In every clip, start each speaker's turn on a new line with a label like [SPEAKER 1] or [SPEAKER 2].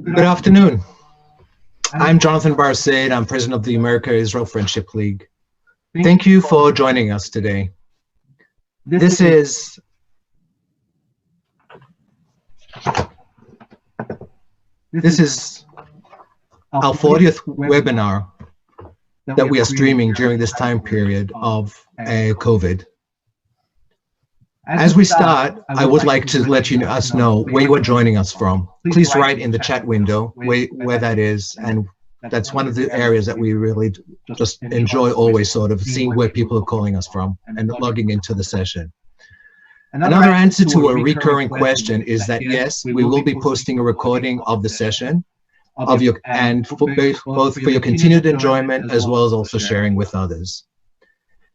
[SPEAKER 1] Good afternoon. I'm Jonathan Barsaid. I'm president of the America-Israel Friendship League. Thank you for joining us today. This is our 40th webinar that we are streaming during this time period of COVID. As we start, I would like to let us know where you are joining us from. Please write in the chat window where that is, and that's one of the areas that we really just enjoy always sort of seeing where people are calling us from and logging into the session. Another answer to a recurring question is that yes, we will be posting a recording of the session both for your continued enjoyment as well as also sharing with others.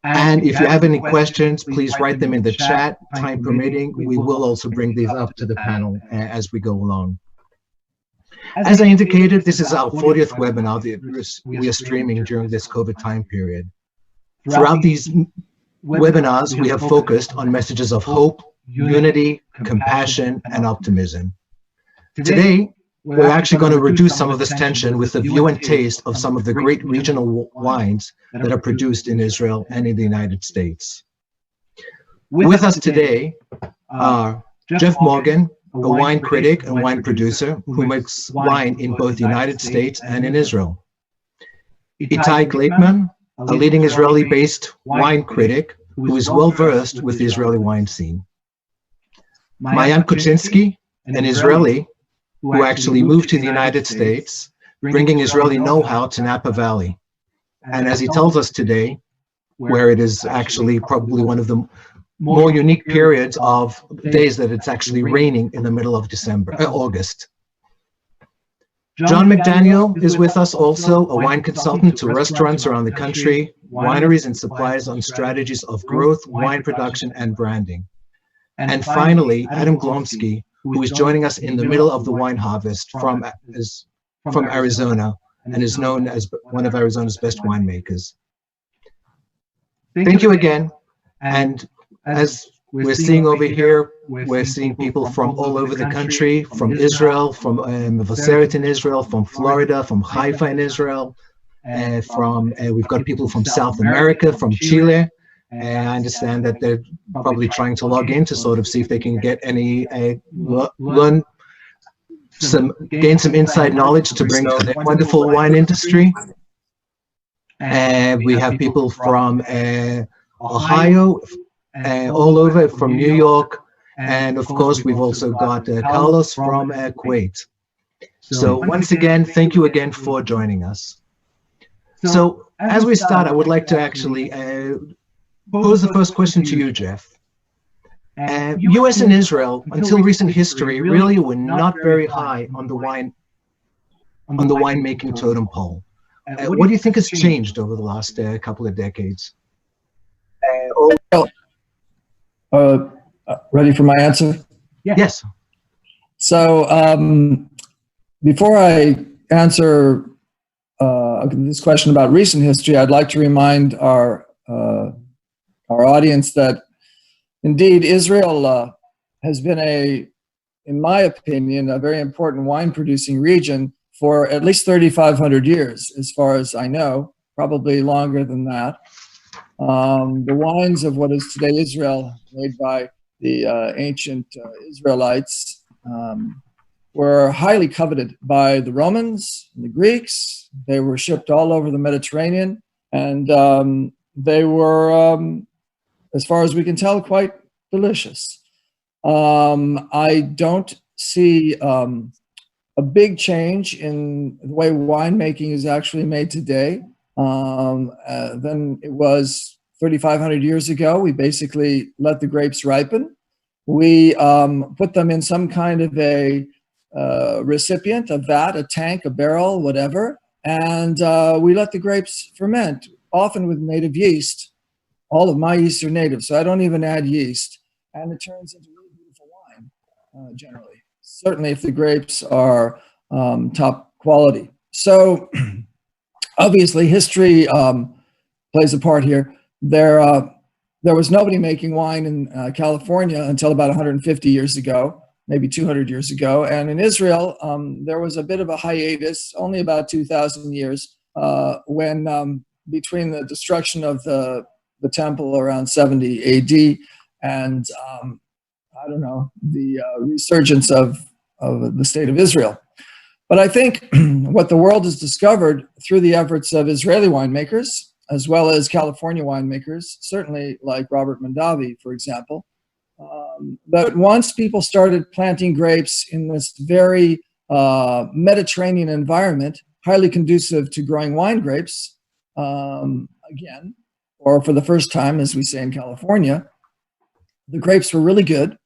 [SPEAKER 1] And if you have any questions, please write them in the chat, time permitting. We will also bring these up to the panel as we go along. As I indicated, this is our 40th webinar that we are streaming during this COVID time period. Throughout these webinars, we have focused on messages of hope, unity, compassion, and optimism. Today, we're actually going to reduce some of this tension with a view and taste of some of the great regional wines that are produced in Israel and in the United States. With us today are Jeff Morgan, a wine critic and wine producer who makes wine in both the United States and in Israel. Itai Gleitman, a leading Israeli-based wine critic who is well-versed with the Israeli wine scene. Maayan Koschitsky, an Israeli who actually moved to the United States, bringing Israeli know-how to Napa Valley. And as he tells us today, where it is actually probably one of the more unique periods of days that it's actually raining in the middle of August. John McDaniel is with us also, a wine consultant to restaurants around the country, wineries and suppliers on strategies of growth, wine production, and branding. And finally, Adam Glomski, who is joining us in the middle of the wine harvest from Arizona and is known as one of Arizona's best winemakers. Thank you again. And as we're seeing over here, we're seeing people from all over the country, from Israel, from Mevaseret in Israel, from Florida, from Haifa in Israel, we've got people from South America, from Chile. I understand that they're probably trying to log in to sort of see if they can get gain some inside knowledge to bring to the wonderful wine industry. And we have people from Ohio, all over, from New York, and of course we've also got Carlos from Kuwait. So once again, thank you again for joining us. So as we start, I would like to actually pose the first question to you, Jeff. U.S. and Israel, until recent history, really were not very high on the winemaking totem pole. What do you think has changed over the last couple of decades?
[SPEAKER 2] Ready for my answer?
[SPEAKER 1] Yes.
[SPEAKER 2] So before I answer this question about recent history, I'd like to remind our audience that indeed Israel has been in my opinion, a very important wine producing region for at least 3,500 years, as far as I know, probably longer than that. The wines of what is today Israel, made by the ancient Israelites, were highly coveted by the Romans and the Greeks. They were shipped all over the Mediterranean, and they were, as far as we can tell, quite delicious. I don't see a big change in the way winemaking is actually made today than it was 3,500 years ago. We basically let the grapes ripen. We put them in some kind of a recipient, a vat, a tank, a barrel, whatever, and we let the grapes ferment, often with native yeast. All of my yeasts are native, so I don't even add yeast, and it turns into really beautiful wine, generally. Certainly if the grapes are top quality. So obviously history plays a part here. There was nobody making wine in California until about 150 years ago. maybe 200 years ago. And in Israel, there was a bit of a hiatus, only about 2,000 years, when between the destruction of the temple around 70 AD and, I don't know, the resurgence of the state of Israel. But I think what the world has discovered through the efforts of Israeli winemakers, as well as California winemakers, certainly like Robert Mondavi, for example, that once people started planting grapes in this very Mediterranean environment, highly conducive to growing wine grapes, again, or for the first time, as we say in California, the grapes were really good.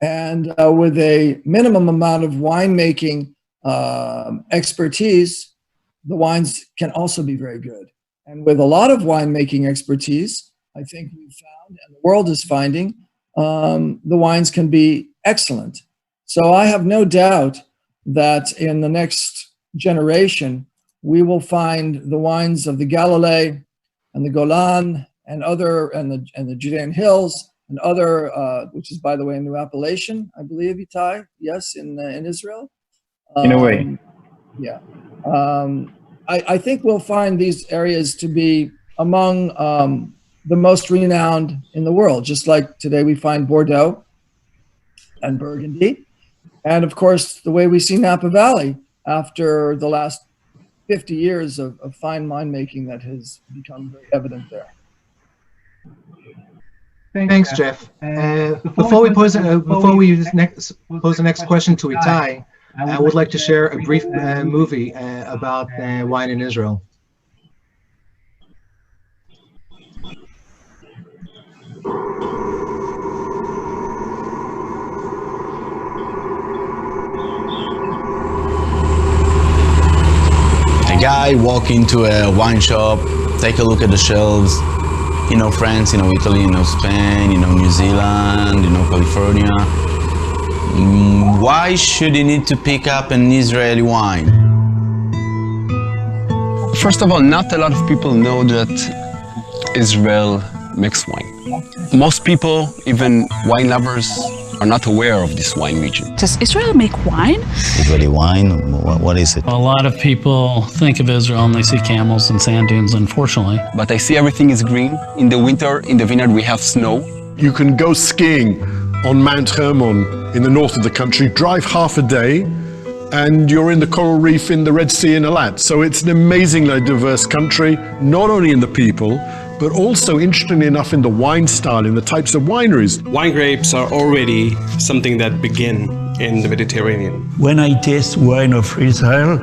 [SPEAKER 2] And with a minimum amount of winemaking expertise, the wines can also be very good. And with a lot of winemaking expertise, I think we've found, and the world is finding, the wines can be excellent. So I have no doubt that in the next generation, we will find the wines of the Galilee and the Golan and the Judean Hills and other, which is, by the way, a new appellation, I believe, Itai, yes, in Israel.
[SPEAKER 3] In a way.
[SPEAKER 2] Yeah. I think we'll find these areas to be among the most renowned in the world, just like today we find Bordeaux and Burgundy. And of course, the way we see Napa Valley after the last 50 years of fine winemaking that has become very evident there.
[SPEAKER 1] Thanks, Jeff. Before we pose the next question to Itai, I would like to share a brief movie about wine in Israel.
[SPEAKER 4] A guy walk into a wine shop, take a look at the shelves, you know, France, you know, Italy, you know, Spain, you know, New Zealand, you know, California. Why should he need to pick up an Israeli wine?
[SPEAKER 5] First of all, not a lot of people know that Israel makes wine. Most people, even wine lovers, are not aware of this wine region.
[SPEAKER 6] Does Israel make wine?
[SPEAKER 7] Israeli wine? What is it?
[SPEAKER 8] A lot of people think of Israel and they see camels and sand dunes, unfortunately.
[SPEAKER 5] But I see everything is green. In the winter, in the vineyard, we have snow.
[SPEAKER 9] You can go skiing on Mount Hermon in the north of the country, drive half a day, and you're in the coral reef in the Red Sea in Eilat. So it's an amazingly diverse country, not only in the people, but also, interestingly enough, in the wine style, in the types of wineries.
[SPEAKER 10] Wine grapes are already something that begin in the Mediterranean.
[SPEAKER 11] When I taste wine of Israel,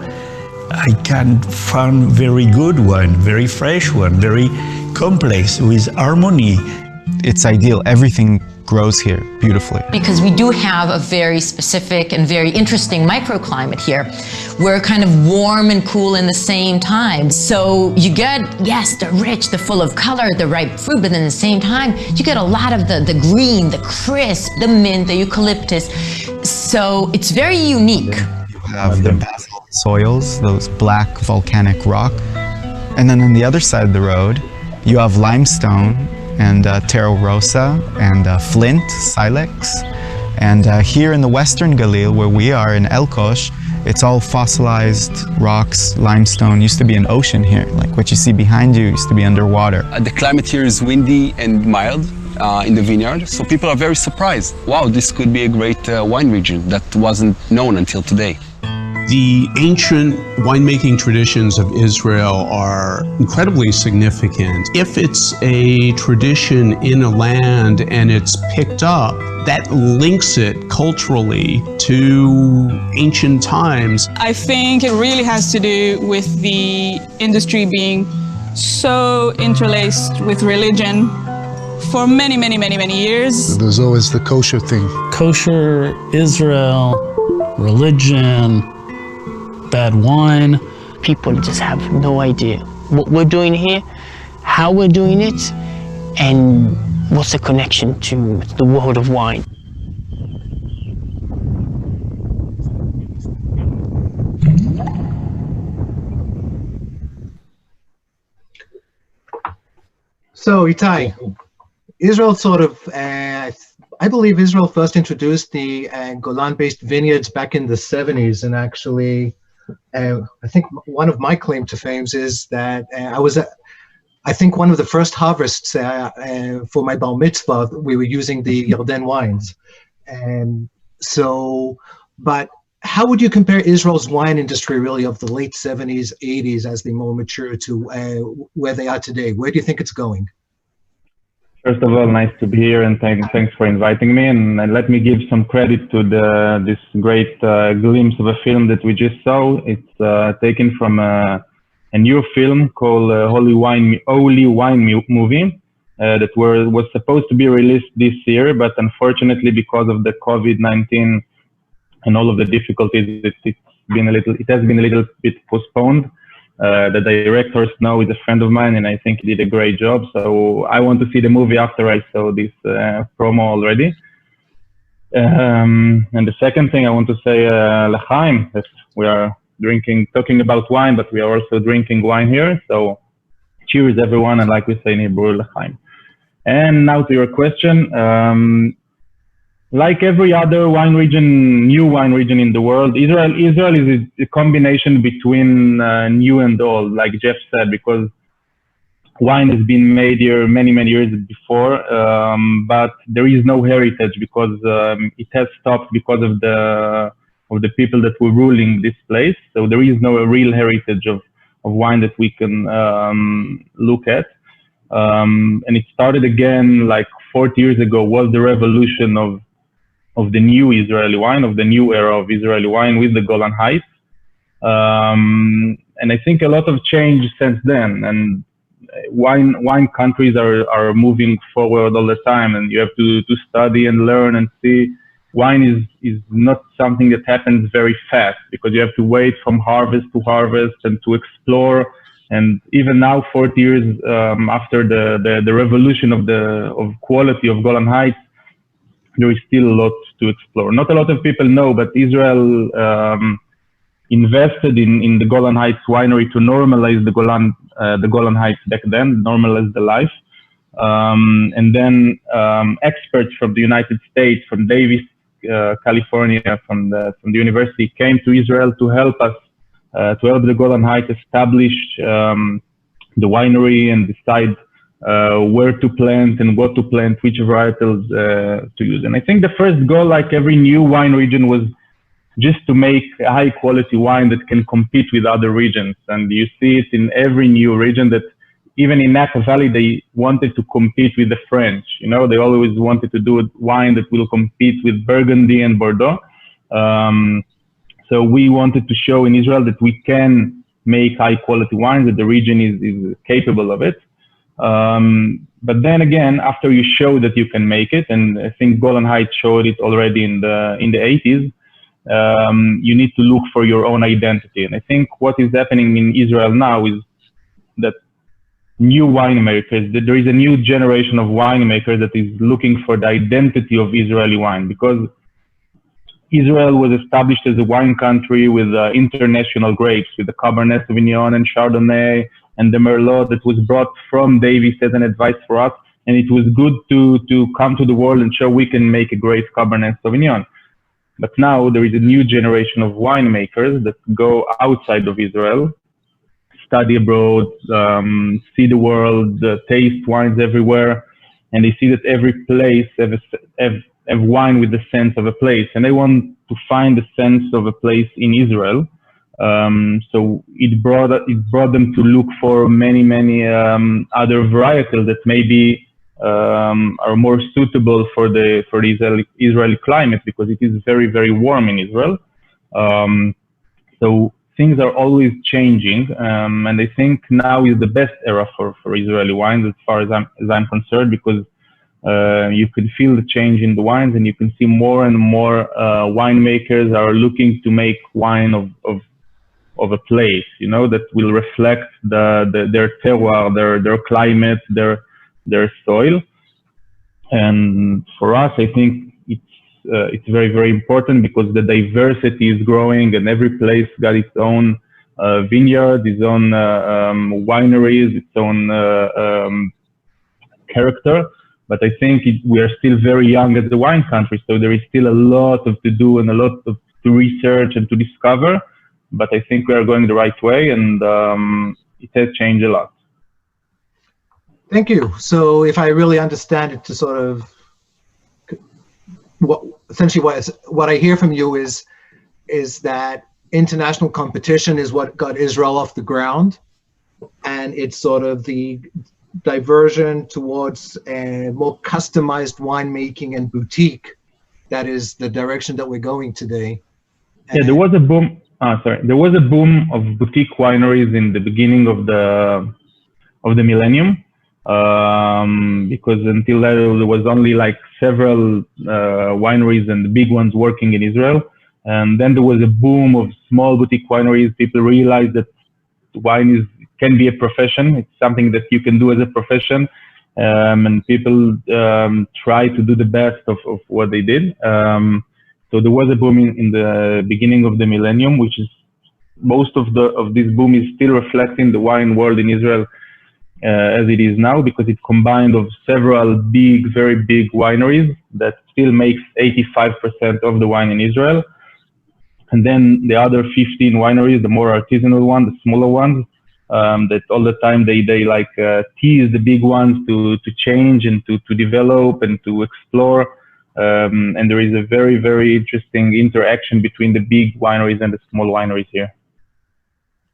[SPEAKER 11] I can find very good wine, very fresh one, very complex, with harmony.
[SPEAKER 12] It's ideal. Everything grows here beautifully.
[SPEAKER 13] Because we do have a very specific and very interesting microclimate here. We're kind of warm and cool in the same time. So you get, yes, the rich, the full of color, the ripe fruit, but then at the same time, you get a lot of the green, the crisp, the mint, the eucalyptus. So it's very unique.
[SPEAKER 12] You have the basalt soils, those black volcanic rock. And then on the other side of the road, you have limestone and terra rosa and flint, silex. And here in the Western Galil, where we are in El Kosh, it's all fossilized rocks, limestone. Used to be an ocean here, like what you see behind you used to be underwater.
[SPEAKER 5] The climate here is windy and mild in the vineyard, so people are very surprised. Wow, this could be a great wine region that wasn't known until today.
[SPEAKER 14] The ancient winemaking traditions of Israel are incredibly significant. If it's a tradition in a land and it's picked up, that links it culturally to ancient times.
[SPEAKER 6] I think it really has to do with the industry being so interlaced with religion for many, many, many, many years.
[SPEAKER 9] There's always the kosher thing.
[SPEAKER 8] Kosher, Israel, religion, bad wine.
[SPEAKER 15] People just have no idea what we're doing here, how we're doing it, and what's the connection to the world of wine.
[SPEAKER 1] So, Itai, Israel sort of, I I believe Israel first introduced the Golan-based vineyards back in the 70s, and actually, I think one of my claim to fame is that I think one of the first harvests for my bar mitzvah, we were using the Yarden wines. And so, but how would you compare Israel's wine industry really of the late 70s, 80s as they more mature to where they are today? Where do you think it's going?
[SPEAKER 3] First of all, nice to be here, and thanks for inviting me. And let me give some credit to this great glimpse of a film that we just saw. It's taken from a new film called Holy Wine Movie that was supposed to be released this year, but unfortunately, because of the COVID-19 and all of the difficulties, it has been a little bit postponed. The director Snow is a friend of mine, and I think he did a great job. So I want to see the movie after I saw this promo already. And the second thing I want to say, l'chaim, that we are talking about wine, but we are also drinking wine here. So cheers, everyone, and like we say in Hebrew, l'chaim. And now to your question. Like every other wine region, new wine region in the world, Israel is a combination between new and old, like Jeff said, because wine has been made here many, many years before, but there is no heritage because it has stopped because of the people that were ruling this place. So there is no real heritage of wine that we can look at. And it started again like 40 years ago, was the revolution of the new Israeli wine, of the new era of Israeli wine with the Golan Heights. And I think a lot of change since then. And wine countries are moving forward all the time, and you have to study and learn and see. Wine is not something that happens very fast because you have to wait from harvest to harvest and to explore. And even now, 40 years after the revolution of quality of Golan Heights, there is still a lot to explore. Not a lot of people know, but Israel invested in the Golan Heights winery to normalize the Golan Heights back then, normalize the life. And then experts from the United States, from Davis, California, from the university, came to Israel to help us, to help the Golan Heights establish the winery and decide where to plant and what to plant, which varietals to use. And I think the first goal, like every new wine region, was just to make a high quality wine that can compete with other regions. And you see it in every new region that even in Napa Valley, they wanted to compete with the French. You know, they always wanted to do a wine that will compete with Burgundy and Bordeaux. So we wanted to show in Israel that we can make high quality wines, that the region is capable of it. But then again, after you show that you can make it, and I think Golan Heights showed it already in the 80s, you need to look for your own identity. And I think what is happening in Israel now is that new winemakers, that there is a new generation of winemakers that is looking for the identity of Israeli wine, because Israel was established as a wine country with international grapes, with the Cabernet Sauvignon and Chardonnay and the Merlot that was brought from Davis as an advice for us. And it was good to come to the world and show we can make a great Cabernet Sauvignon. But now there is a new generation of winemakers that go outside of Israel, study abroad, see the world, taste wines everywhere, and they see that every place have wine with the sense of a place, and they want to find the sense of a place in Israel. So it brought them to look for many other varietals that maybe are more suitable for the Israeli climate, because it is very warm in Israel. So things are always changing, and I think now is the best era for Israeli wines as far as I'm concerned, because you can feel the change in the wines, and you can see more and more winemakers are looking to make wine of a place, you know, that will reflect their terroir, their climate, their soil. And for us, I think it's very important, because the diversity is growing, and every place got its own vineyard, its own wineries, its own character. But I think we are still very young as a wine country, so there is still a lot to do and a lot to research and to discover. But I think we are going the right way, and it has changed a lot.
[SPEAKER 1] Thank you. So if I really understand it, to sort of essentially what I hear from you is that international competition is what got Israel off the ground, and it's sort of the diversion towards a more customized winemaking and boutique that is the direction that we're going today. And
[SPEAKER 3] yeah, there was a boom. There was a boom of boutique wineries in the beginning of the millennium, because until that there was only like several wineries and the big ones working in Israel. And then there was a boom of small boutique wineries. People realized that wine can be a profession. It's something that you can do as a profession. And people try to do the best of what they did. So there was a boom in the beginning of the millennium, which is most of this boom is still reflecting the wine world in Israel as it is now, because it combined of several very big wineries that still makes 85% of the wine in Israel. And then the other 15 wineries, the more artisanal ones, the smaller ones, that all the time they like tease the big ones to change and to develop and to explore. And there is a very, very interesting interaction between the big wineries and the small wineries here.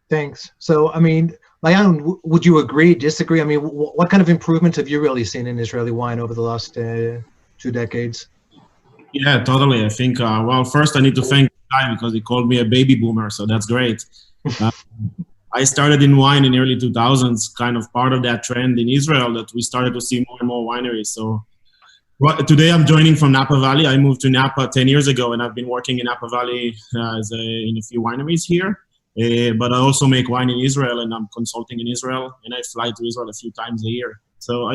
[SPEAKER 1] Thanks. So, I mean, Maayan, would you agree, disagree? I mean, what kind of improvement have you really seen in Israeli wine over the last 2 decades?
[SPEAKER 16] Yeah, totally. I think, well, first I need to thank the guy because he called me a baby boomer, so that's great. I started in wine in early 2000s, kind of part of that trend in Israel that we started to see more and more wineries. So today I'm joining from Napa Valley. I moved to Napa 10 years ago, and I've been working in Napa Valley in a few wineries here. But I also make wine in Israel, and I'm consulting in Israel, and I fly to Israel a few times a year. So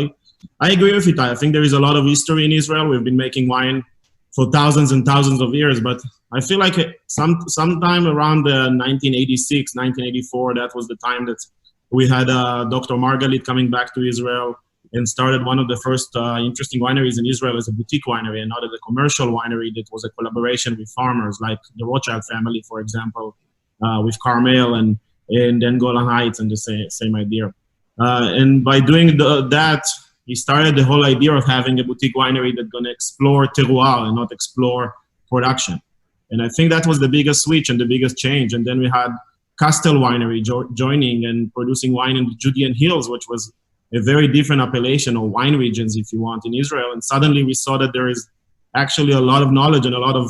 [SPEAKER 16] I agree with you, Ty. I think there is a lot of history in Israel. We've been making wine for thousands and thousands of years, but I feel like sometime around 1986, 1984, that was the time that we had Dr. Margalit coming back to Israel and started one of the first interesting wineries in Israel as a boutique winery and not as a commercial winery that was a collaboration with farmers like the Rothschild family, for example, with Carmel and then Golan Heights, and the same idea. And by doing that, he started the whole idea of having a boutique winery that's going to explore terroir and not explore production. And I think that was the biggest switch and the biggest change. And then we had Castel Winery joining and producing wine in the Judean Hills, which was a very different appellation, or wine regions, if you want, in Israel. And suddenly we saw that there is actually a lot of knowledge and a lot of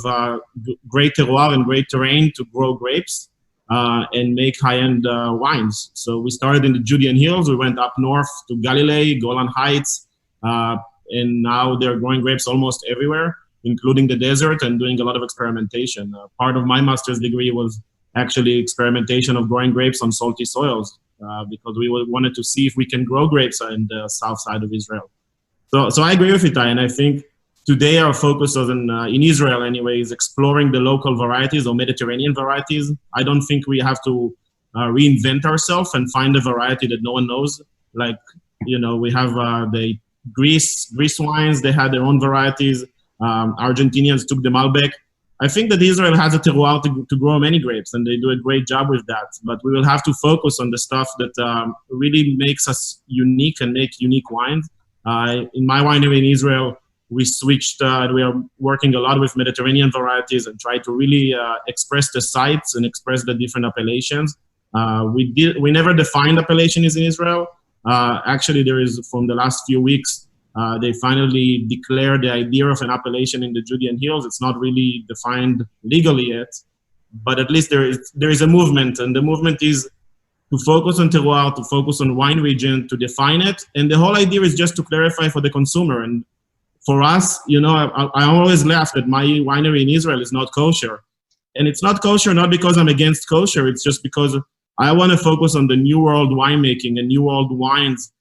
[SPEAKER 16] great terroir and great terrain to grow grapes and make high-end wines. So we started in the Judean Hills. We went up north to Galilee, Golan Heights, and now they're growing grapes almost everywhere, including the desert, and doing a lot of experimentation. Part of my master's degree was actually experimentation of growing grapes on salty soils, because we wanted to see if we can grow grapes in the south side of Israel. So I agree with you, Ty, and I think today our focus in Israel anyway is exploring the local varieties or Mediterranean varieties. I don't think we have to reinvent ourselves and find a variety that no one knows. Like, you know, we have the Greece wines, they had their own varieties. Argentinians took the Malbec. I think that Israel has a terroir to grow many grapes, and they do a great job with that. But we will have to focus on the stuff that really makes us unique and make unique wines. In my winery in Israel, we switched, we are working a lot with Mediterranean varieties and try to really express the sites and express the different appellations. We never defined appellations in Israel. Actually, there is, from the last few weeks, they finally declared the idea of an appellation in the Judean Hills. It's not really defined legally yet, but at least there is a movement, and the movement is to focus on terroir, to focus on wine region, to define it. And the whole idea is just to clarify for the consumer. And for us, you know, I always laugh that my winery in Israel is not kosher. And it's not kosher not because I'm against kosher, it's just because I want to focus on the New World winemaking and New World wines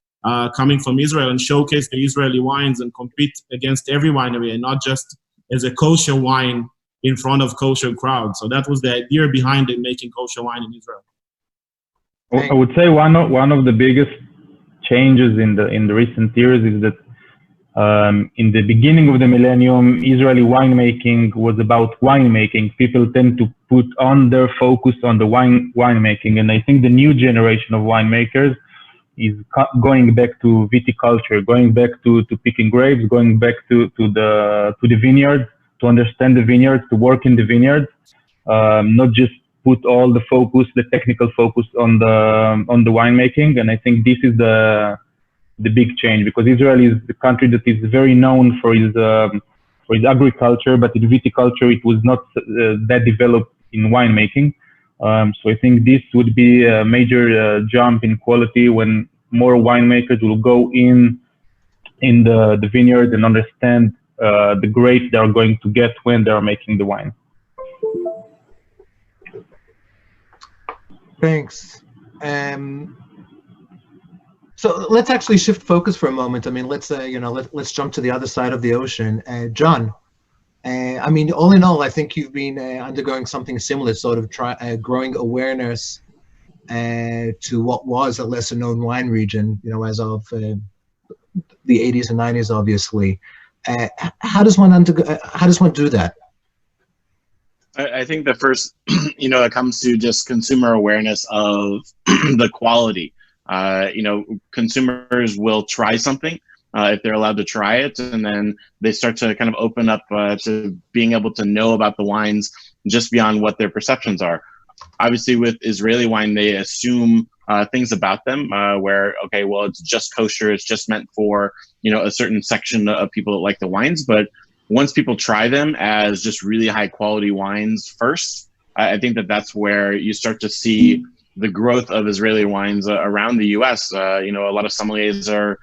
[SPEAKER 16] coming from Israel, and showcase the Israeli wines and compete against every winery, and not just as a kosher wine in front of kosher crowd. So that was the idea behind it, making kosher wine in Israel.
[SPEAKER 3] I would say one of the biggest changes in the recent years is that In the beginning of the millennium, Israeli winemaking was about winemaking. People tend to put on their focus on the winemaking, and I think the new generation of winemakers is going back to viticulture, going back to picking grapes, going back to the vineyards, to understand the vineyards, to work in the vineyards, not just put all the focus, the technical focus on the winemaking. And I think this is the big change, because Israel is the country that is very known for its agriculture, but in viticulture it was not that developed in winemaking. So I think this would be a major jump in quality when more winemakers will go in the vineyard and understand the grapes they are going to get when they are making the wine.
[SPEAKER 1] Thanks. So let's actually shift focus for a moment. I mean, let's let's jump to the other side of the ocean. John, I mean, all in all, I think you've been undergoing something similar, sort of growing awareness to what was a lesser known wine region, as of the 80s and 90s, obviously. How does one do that?
[SPEAKER 17] I think the first, it comes to just consumer awareness of the quality. Consumers will try something if they're allowed to try it, and then they start to kind of open up to being able to know about the wines just beyond what their perceptions are. Obviously, with Israeli wine, they assume things about them where, okay, well, it's just kosher, it's just meant for, a certain section of people that like the wines. But once people try them as just really high quality wines first, I think that's where you start to see the growth of Israeli wines around the U.S. A lot of sommeliers are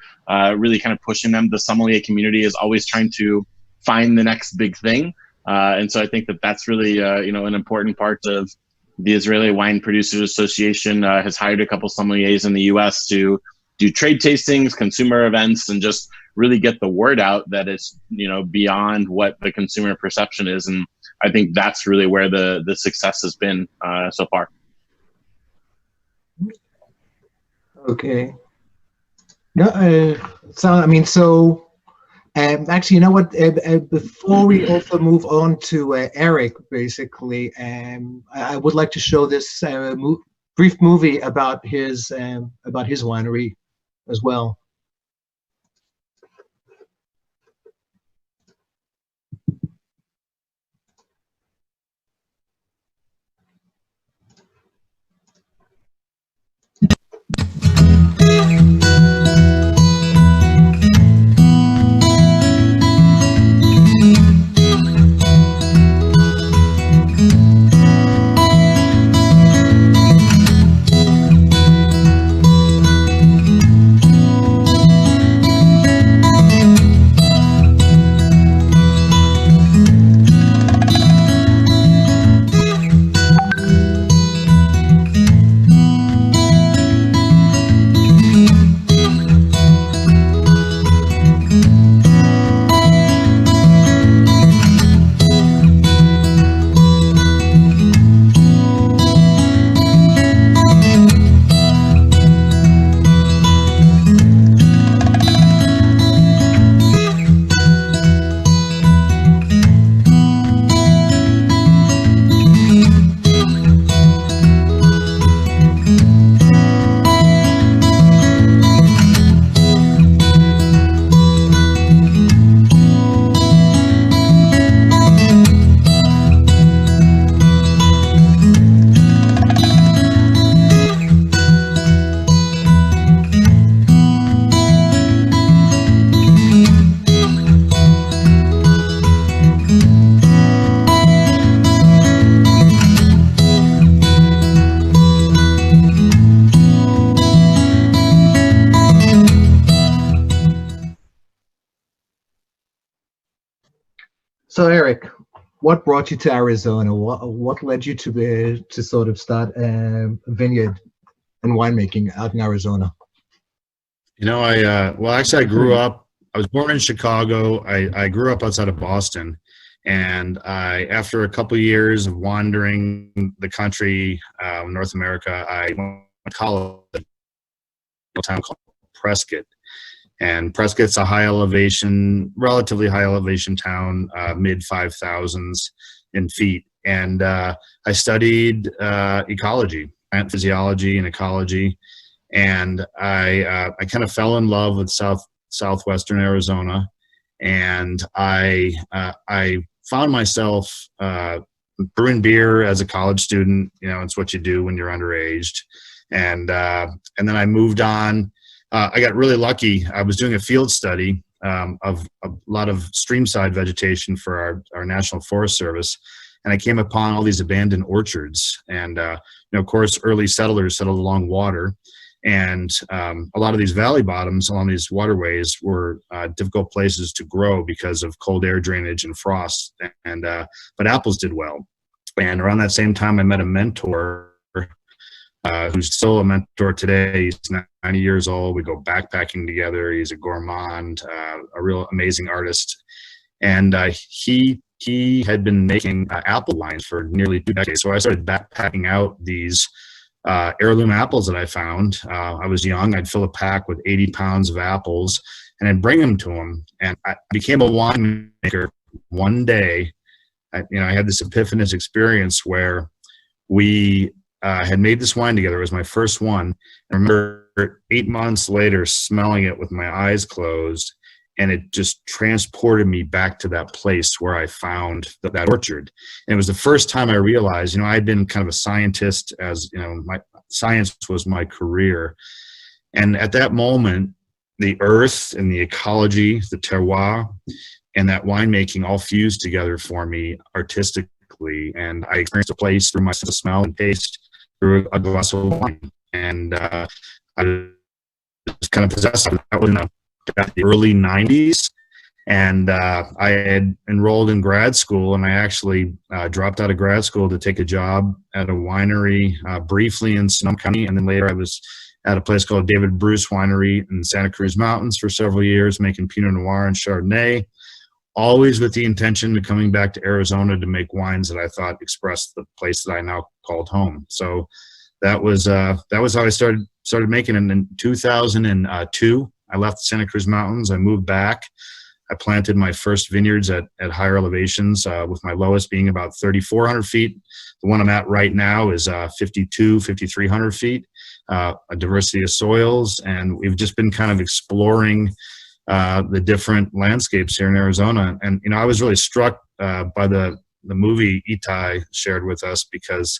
[SPEAKER 17] really kind of pushing them. The sommelier community is always trying to find the next big thing. And so I think that's really, an important part of the Israeli Wine Producers Association has hired a couple sommeliers in the U.S. to do trade tastings, consumer events, and just really get the word out that it's, beyond what the consumer perception is. And I think that's really where the success has been so far.
[SPEAKER 1] Okay. No, actually, you know what? Before we also move on to Eric, basically, I would like to show this brief movie about his winery as well. So Eric, what brought you to Arizona? What led you to sort of start a vineyard and winemaking out in Arizona?
[SPEAKER 18] I grew up. I was born in Chicago. I grew up outside of Boston, and after a couple of years of wandering the country, North America, I went to college in a town called Prescott. And Prescott's a high elevation, relatively high elevation town, mid 5,000s in feet. And I studied ecology, plant physiology and ecology. And I kind of fell in love with southwestern Arizona. And I found myself brewing beer as a college student. You know, it's what you do when you're underaged. And then I moved on. I got really lucky. I was doing a field study of a lot of streamside vegetation for our National Forest Service, and I came upon all these abandoned orchards. And you know, of course, early settlers settled along water, and a lot of these valley bottoms along these waterways were difficult places to grow because of cold air drainage and frost. And but apples did well. And around that same time, I met a mentor who's still a mentor today. He's 90 years old. We go backpacking together. He's a gourmand, a real amazing artist. And he had been making apple wines for nearly 2 decades. So I started backpacking out these heirloom apples that I found. I was young. I'd fill a pack with 80 pounds of apples and I'd bring them to him. And I became a winemaker one day. I had this epiphanous experience where we had made this wine together. It was my first one. I remember 8 months later smelling it with my eyes closed, and it just transported me back to that place where I found that orchard. And it was the first time I realized, I'd been kind of a scientist, as my science was my career. And at that moment, the earth and the ecology, the terroir, and that winemaking all fused together for me artistically. And I experienced a place through my sense of smell and taste through a glass of wine. And I was kind of possessed of it. That was in the early 90s. And I had enrolled in grad school, and I actually dropped out of grad school to take a job at a winery briefly in Sonoma County. And then later I was at a place called David Bruce Winery in Santa Cruz Mountains for several years, making Pinot Noir and Chardonnay, always with the intention of coming back to Arizona to make wines that I thought expressed the place that I now called home. So that was how I started making it. In 2002, I left the Santa Cruz Mountains. I moved back. I planted my first vineyards at higher elevations, with my lowest being about 3,400 feet. The one I'm at right now is 5,300 feet, a diversity of soils. And we've just been kind of exploring the different landscapes here in Arizona. And, I was really struck by the movie Itai shared with us, because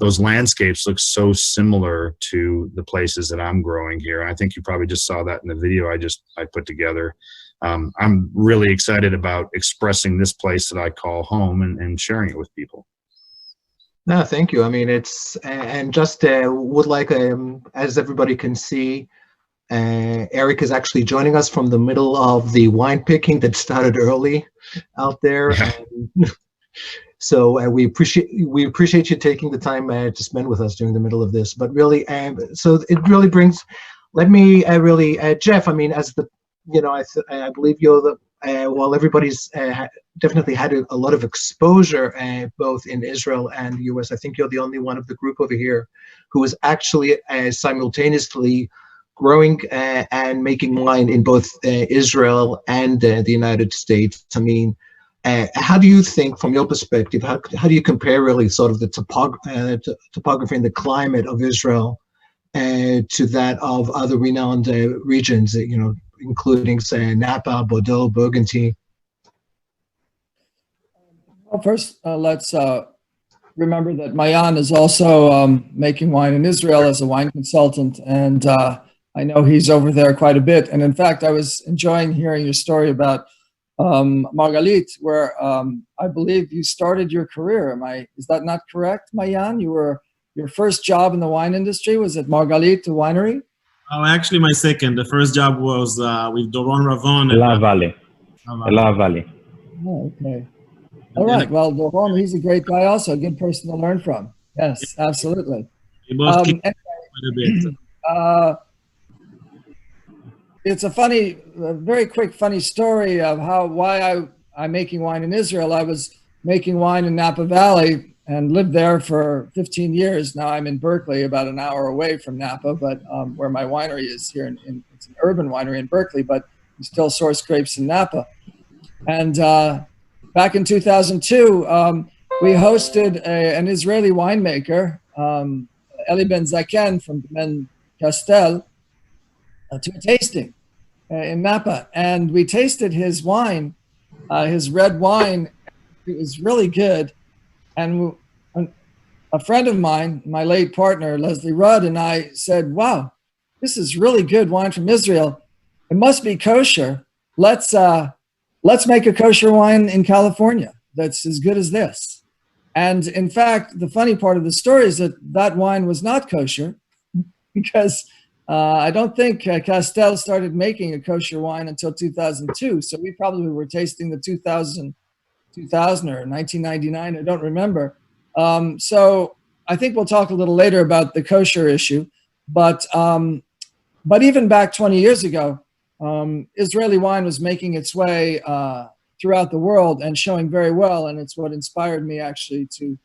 [SPEAKER 18] those landscapes look so similar to the places that I'm growing here. And I think you probably just saw that in the video I put together. I'm really excited about expressing this place that I call home and sharing it with people.
[SPEAKER 1] No, thank you. I mean, it's, and just would like, as everybody can see, Eric is actually joining us from the middle of the wine picking that started early out there.
[SPEAKER 18] Yeah.
[SPEAKER 1] So we appreciate you taking the time to spend with us during the middle of this. But really, so it really brings. Let me Jeff. I mean, as the I believe you're the while everybody's definitely had a lot of exposure both in Israel and the U.S. I think you're the only one of the group over here who is actually simultaneously growing and making wine in both Israel and the United States. I mean, how do you think, from your perspective, how do you compare really sort of the topography and the climate of Israel to that of other renowned regions, including, say, Napa, Bordeaux, Burgundy?
[SPEAKER 2] Well, first, let's remember that Maayan is also making wine in Israel as a wine consultant, and I know he's over there quite a bit. And in fact, I was enjoying hearing your story about Margalit, where I believe you started your career. Is that not correct, Maayan? Your first job in the wine industry was at Margalit Winery?
[SPEAKER 16] Oh, actually, my second. The first job was with Doron Ravon.
[SPEAKER 3] La Valley.
[SPEAKER 2] Oh, okay. All right. Well, Doron, he's a great guy also, a good person to learn from. Yes, absolutely. It's a very quick, funny story of why I'm making wine in Israel. I was making wine in Napa Valley and lived there for 15 years. Now I'm in Berkeley, about an hour away from Napa, but where my winery is here. It's an urban winery in Berkeley, but we still source grapes in Napa. And back in 2002, we hosted an Israeli winemaker, Eli Ben Zaken from Ben Castel, to a tasting in Napa. And we tasted his wine, his red wine. It was really good. And a friend of mine, my late partner, Leslie Rudd, and I said, wow, this is really good wine from Israel. It must be kosher. Let's make a kosher wine in California that's as good as this. And in fact, the funny part of the story is that that wine was not kosher because I don't think Castel started making a kosher wine until 2002. So we probably were tasting the 2000 or 1999, I don't remember. So I think we'll talk a little later about the kosher issue. But even back 20 years ago, Israeli wine was making its way throughout the world and showing very well. And it's what inspired me actually to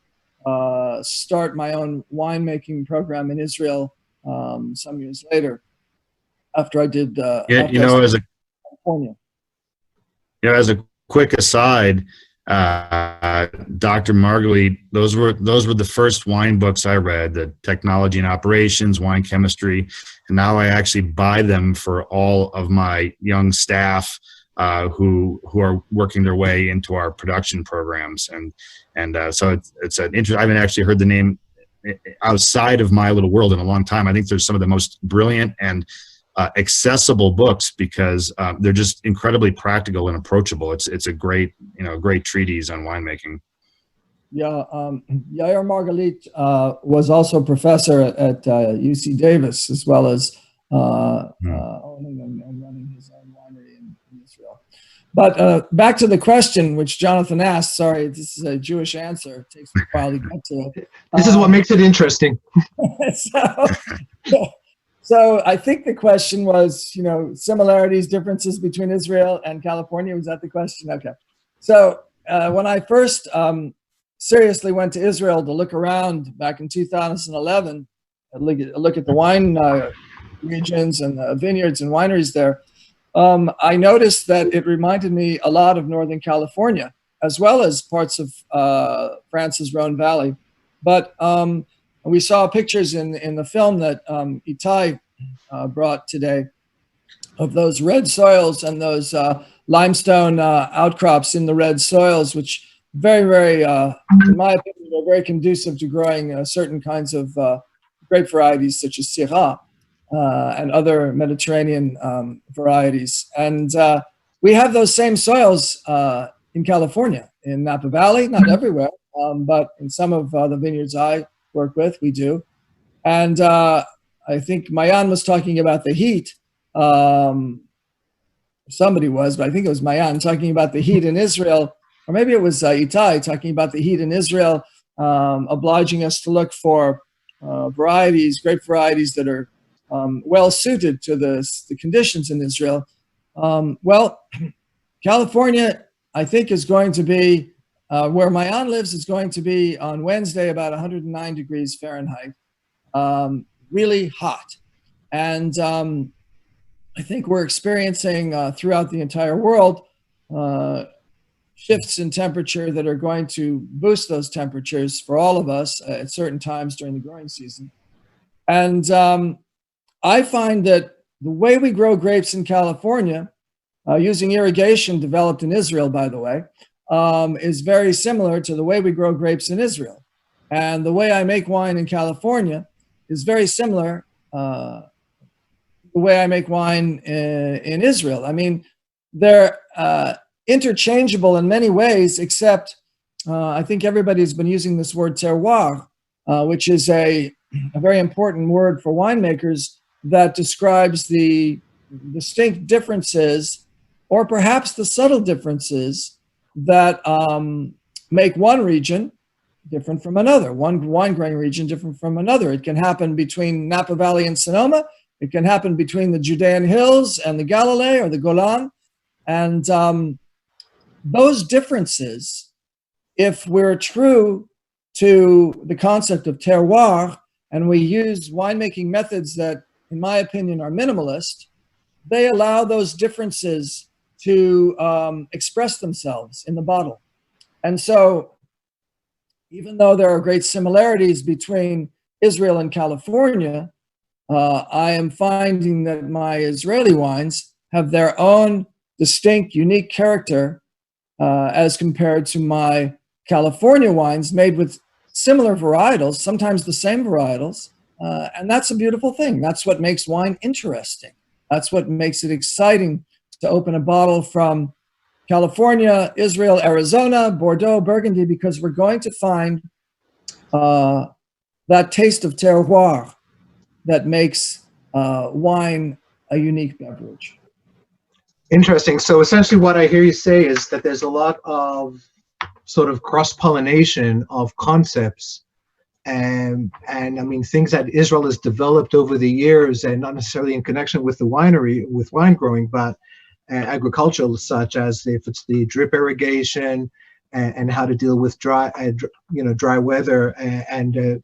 [SPEAKER 2] start my own winemaking program in Israel some years later, after I did California.
[SPEAKER 18] As a quick aside, Dr. Margulies, those were the first wine books I read, the Technology and Operations, Wine Chemistry, and now I actually buy them for all of my young staff who are working their way into our production programs, and so it's an interest. I haven't actually heard the name outside of my little world in a long time. I think there's some of the most brilliant and accessible books because they're just incredibly practical and approachable. It's a great treatise on winemaking.
[SPEAKER 2] Yeah, Yair Margalit was also a professor at UC Davis, as well as owning and running his own winery in Israel. But back to the question which Jonathan asked. Sorry, this is a Jewish answer. It takes me a while to get to it.
[SPEAKER 1] This is what makes it interesting.
[SPEAKER 2] So I think the question was, similarities, differences between Israel and California. Was that the question? Okay. So when I first seriously went to Israel to look around back in 2011, look at the wine regions and the vineyards and wineries there, I noticed that it reminded me a lot of Northern California, as well as parts of France's Rhone Valley. But we saw pictures in the film that Itai brought today of those red soils and those limestone outcrops in the red soils, which very, very, in my opinion, are very conducive to growing certain kinds of grape varieties such as Syrah and other Mediterranean varieties. And we have those same soils in California, in Napa Valley, not everywhere, but in some of the vineyards I work with, we do. And I think Maayan was talking about the heat. Somebody was, but I think it was Maayan talking about the heat in Israel, or maybe it was Itai talking about the heat in Israel, obliging us to look for varieties, grape varieties that are well suited to the conditions in Israel. Well, California, I think, is going to be where Maayan lives, is going to be on Wednesday about 109 degrees Fahrenheit, really hot. And I think we're experiencing throughout the entire world shifts in temperature that are going to boost those temperatures for all of us at certain times during the growing season. And I find that the way we grow grapes in California, using irrigation developed in Israel, by the way, is very similar to the way we grow grapes in Israel. And the way I make wine in California is very similar to the way I make wine in Israel. I mean, they're interchangeable in many ways, except I think everybody's been using this word terroir, which is a very important word for winemakers that describes the distinct differences, or perhaps the subtle differences, that make one region different from another, one wine grain region different from another. It can happen between Napa Valley and Sonoma. It can happen between the Judean Hills and the Galilee or the Golan. And those differences, if we're true to the concept of terroir, and we use winemaking methods that, in my opinion, are minimalist, they allow those differences to express themselves in the bottle. And so, even though there are great similarities between Israel and California, I am finding that my Israeli wines have their own distinct, unique character as compared to my California wines made with similar varietals, sometimes the same varietals. And that's a beautiful thing. That's what makes wine interesting. That's what makes it exciting to open a bottle from California, Israel, Arizona, Bordeaux, Burgundy, because we're going to find that taste of terroir that makes wine a unique beverage.
[SPEAKER 1] Interesting. So essentially what I hear you say is that there's a lot of sort of cross-pollination of concepts and I mean things that Israel has developed over the years, and not necessarily in connection with the winery, with wine growing, but agricultural, such as if it's the drip irrigation and how to deal with dry weather and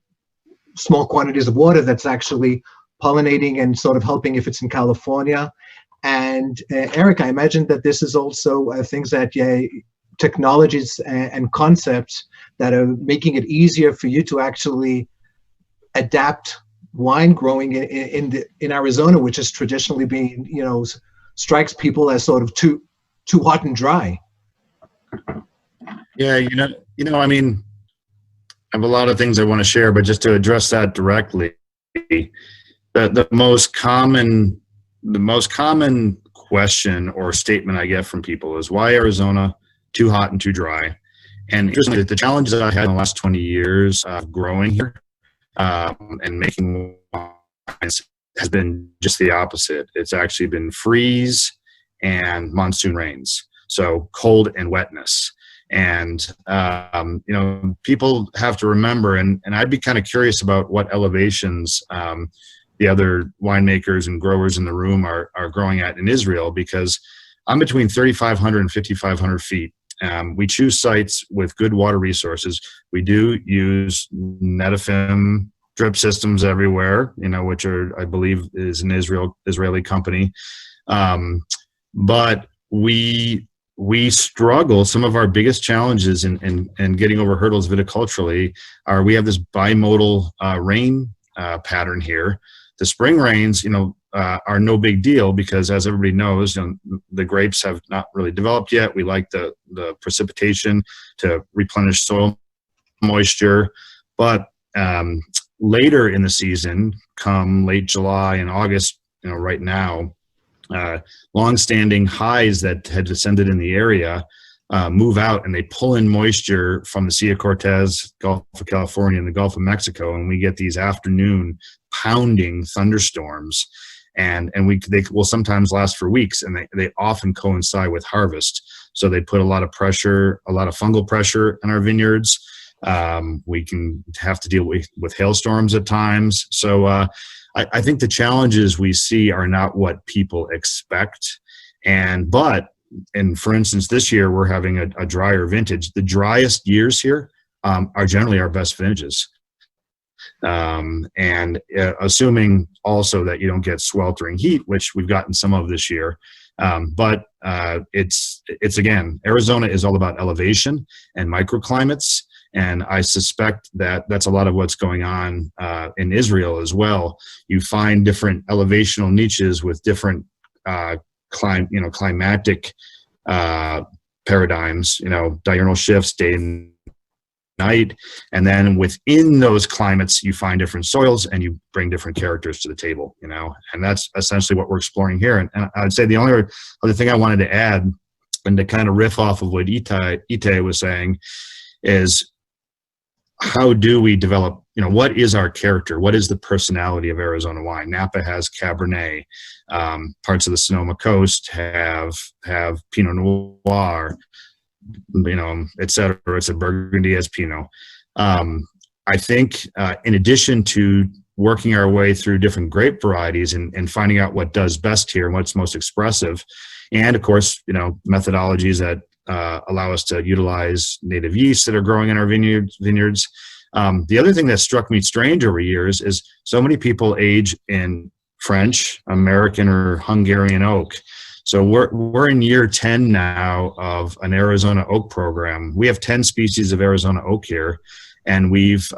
[SPEAKER 1] small quantities of water that's actually pollinating and sort of helping if it's in California. And Eric, I imagine that this is also things that technologies and concepts that are making it easier for you to actually adapt wine growing in Arizona, which has traditionally been, strikes people as sort of too hot and dry.
[SPEAKER 18] Yeah, I mean, I have a lot of things I want to share, but just to address that directly, the most common question or statement I get from people is, why Arizona too hot and too dry? And interestingly, the challenge that I had in the last 20 years of growing here and making wines has been just the opposite. It's actually been freeze and monsoon rains, so cold and wetness. And people have to remember, and I'd be kind of curious about what elevations the other winemakers and growers in the room are growing at in Israel, because I'm between 3,500 and 5,500 feet. We choose sites with good water resources. We do use Netafim drip systems everywhere, which are, I believe, is an Israeli company. But we struggle. Some of our biggest challenges in getting over hurdles viticulturally are we have this bimodal rain pattern here. The spring rains, are no big deal because, as everybody knows, the grapes have not really developed yet. We like the precipitation to replenish soil moisture. But later in the season, come late July and August, right now, long-standing highs that had descended in the area move out, and they pull in moisture from the Sea of Cortez, Gulf of California, and the Gulf of Mexico, and we get these afternoon pounding thunderstorms, and they will sometimes last for weeks, and they often coincide with harvest. So they put a lot of pressure, a lot of fungal pressure in our vineyards. We can have to deal with hailstorms at times. So I think the challenges we see are not what people expect. But for instance, this year we're having a drier vintage. The driest years here are generally our best vintages. And assuming also that you don't get sweltering heat, which we've gotten some of this year. But it's again, Arizona is all about elevation and microclimates. And I suspect that that's a lot of what's going on in Israel as well. You find different elevational niches with different climatic paradigms, diurnal shifts, day and night. And then within those climates, you find different soils and you bring different characters to the table, and that's essentially what we're exploring here. And I'd say the only other thing I wanted to add, and to kind of riff off of what Ite was saying, is how do we develop, what is our character? What is the personality of Arizona wine? Napa has Cabernet. Parts of the Sonoma Coast have Pinot Noir, et cetera. It's a Burgundy as Pinot. I think in addition to working our way through different grape varieties and finding out what does best here and what's most expressive, and of course, methodologies that allow us to utilize native yeasts that are growing in our vineyards. The other thing that struck me strange over years is so many people age in French, American, or Hungarian oak. So we're in year 10 now of an Arizona oak program. We have 10 species of Arizona oak here, and we've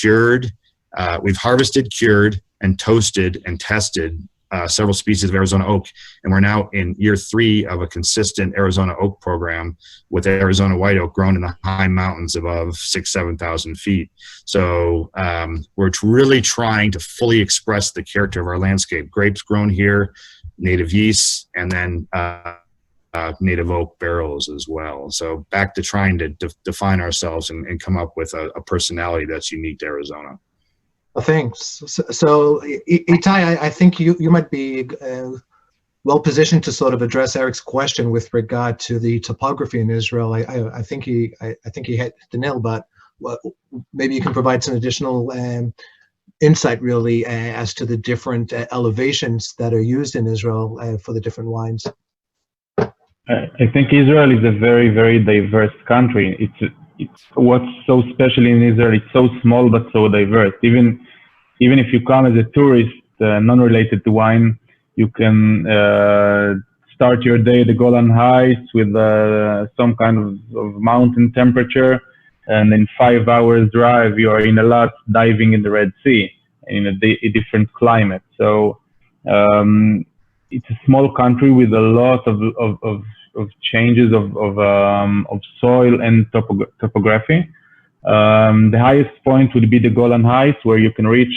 [SPEAKER 18] cured, we've harvested, cured, and toasted and tested several species of Arizona oak, and we're now in year 3 of a consistent Arizona oak program with Arizona white oak grown in the high mountains above 6,000-7,000 feet. So we're really trying to fully express the character of our landscape. Grapes grown here, native yeasts, and then native oak barrels as well. So back to trying to define ourselves and come up with a personality that's unique to Arizona.
[SPEAKER 1] Well, thanks. So Itai, I think you might be well positioned to sort of address Eric's question with regard to the topography in Israel. I think he hit the nail, but maybe you can provide some additional insight, really, as to the different elevations that are used in Israel for the different wines.
[SPEAKER 3] I think Israel is a very, very diverse country. It's what's so special in Israel. It's so small but so diverse. Even if you come as a tourist, non-related to wine, you can start your day at the Golan Heights with some kind of mountain temperature, and in 5 hours drive, you are in a lot diving in the Red Sea in a different climate. So it's a small country with a lot of changes of soil and topography. The highest point would be the Golan Heights, where you can reach,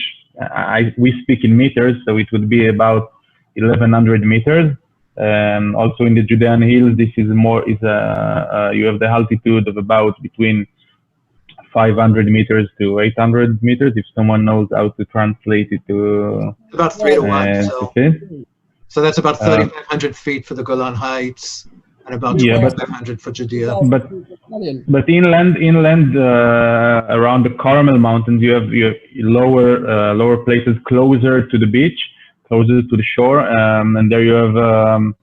[SPEAKER 3] we speak in meters, so it would be about 1,100 meters. Also in the Judean Hills, this is you have the altitude of about between 500 meters to 800 meters, if someone knows how to translate it to...
[SPEAKER 1] About 3 to 1, so that's about 3,500 feet for the Golan Heights, and about 2,500 for Judea.
[SPEAKER 3] But inland around the Carmel Mountains, you have lower places closer to the beach, closer to the shore, and there you have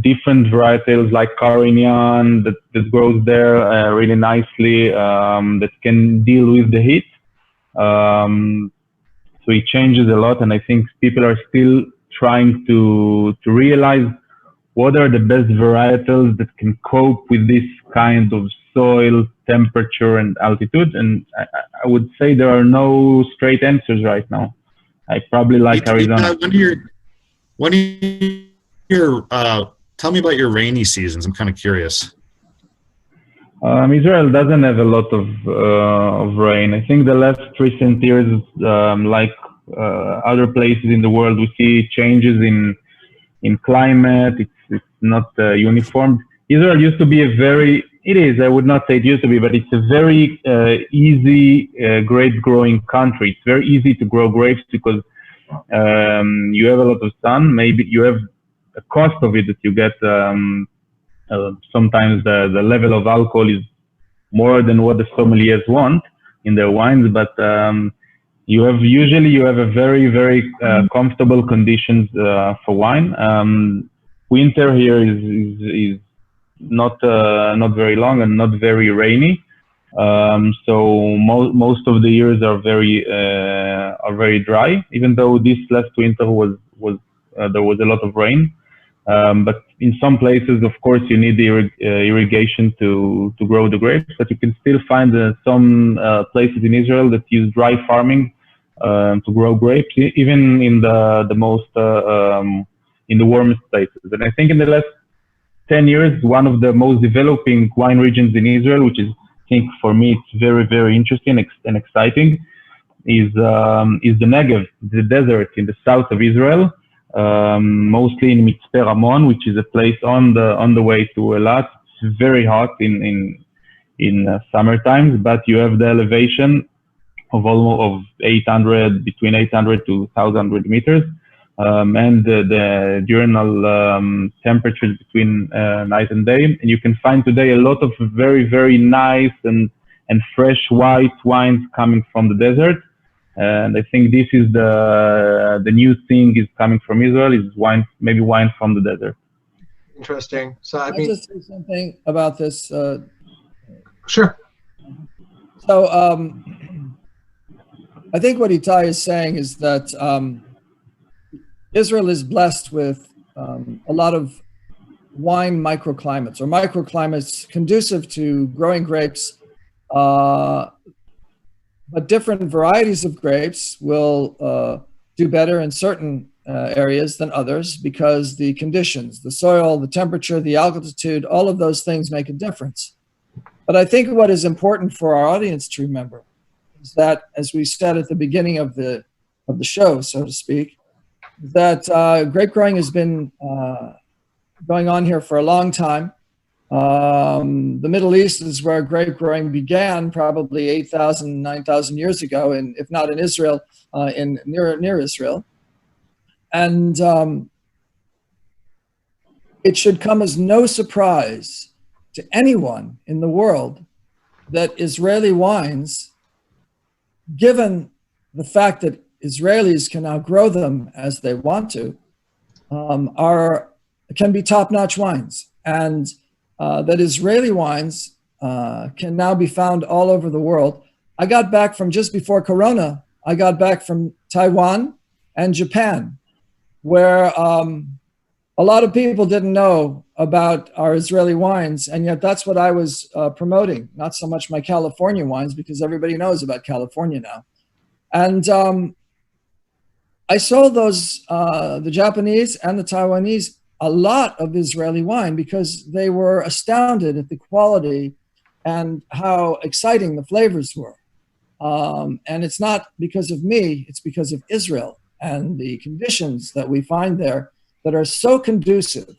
[SPEAKER 3] different varietals like Carignan that grows there really nicely, that can deal with the heat. So it changes a lot, and I think people are still trying to realize what are the best varietals that can cope with this kind of soil, temperature, and altitude. And I would say there are no straight answers right now. I probably like Arizona.
[SPEAKER 18] Tell me about your rainy seasons. I'm kind of curious.
[SPEAKER 3] Israel doesn't have a lot of rain. I think the last recent years, like other places in the world, we see changes in climate. It's not uniform. Israel used to be I would not say it used to be, but it's a very easy grape growing country. It's very easy to grow grapes because you have a lot of sun. Maybe you have a cost of it that you get. Sometimes the level of alcohol is more than what the sommeliers want in their wines, but you have a very, very comfortable conditions for wine. Winter here is not very long and not very rainy, so most of the years are very dry. Even though this last winter there was a lot of rain, but in some places, of course, you need the irrigation to grow the grapes. But you can still find some places in Israel that use dry farming to grow grapes, even in the warmest places. And I think in the last 10 years, one of the most developing wine regions in Israel, which is, I think for me, it's very, very interesting and exciting, is the Negev, the desert in the south of Israel, mostly in Mitzpe Ramon, which is a place on the way to Elat. It's very hot in summer times, but you have the elevation of between 800 to 1,000 meters. And the diurnal temperatures between night and day. And you can find today a lot of very, very nice and fresh white wines coming from the desert. And I think this is the new thing is coming from Israel, is wine, maybe wine from the desert.
[SPEAKER 1] Interesting. So I
[SPEAKER 2] I'll
[SPEAKER 1] mean,
[SPEAKER 2] just say something about this.
[SPEAKER 1] Sure.
[SPEAKER 2] So I think what Itai is saying is that Israel is blessed with a lot of wine microclimates, or microclimates conducive to growing grapes, but different varieties of grapes will do better in certain areas than others because the conditions, the soil, the temperature, the altitude, all of those things make a difference. But I think what is important for our audience to remember is that, as we said at the beginning of the show, so to speak, that grape growing has been going on here for a long time. The Middle East is where grape growing began, probably 8,000, 9,000 years ago, and if not in Israel, near Israel. And it should come as no surprise to anyone in the world that Israeli wines, given the fact that Israelis can now grow them as they want to, can be top-notch wines, and that Israeli wines can now be found all over the world. I got back from just before Corona. I got back from Taiwan and Japan, where a lot of people didn't know about our Israeli wines, and yet that's what I was promoting, not so much my California wines, because everybody knows about California now. And I sold those, the Japanese and the Taiwanese, a lot of Israeli wine because they were astounded at the quality and how exciting the flavors were. And it's not because of me, it's because of Israel and the conditions that we find there that are so conducive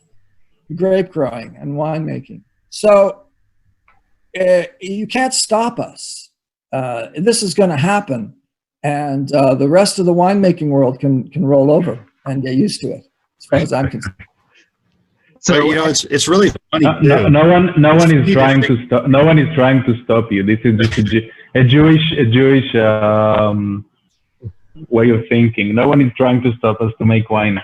[SPEAKER 2] to grape growing and winemaking. So you can't stop us. This is going to happen, and the rest of the winemaking world can roll over and get used to it, as far as I'm concerned.
[SPEAKER 18] So you know, it's really funny.
[SPEAKER 3] No one is trying to stop. No one is trying to stop you. This is just a Jewish way of thinking. No one is trying to stop us to make wine.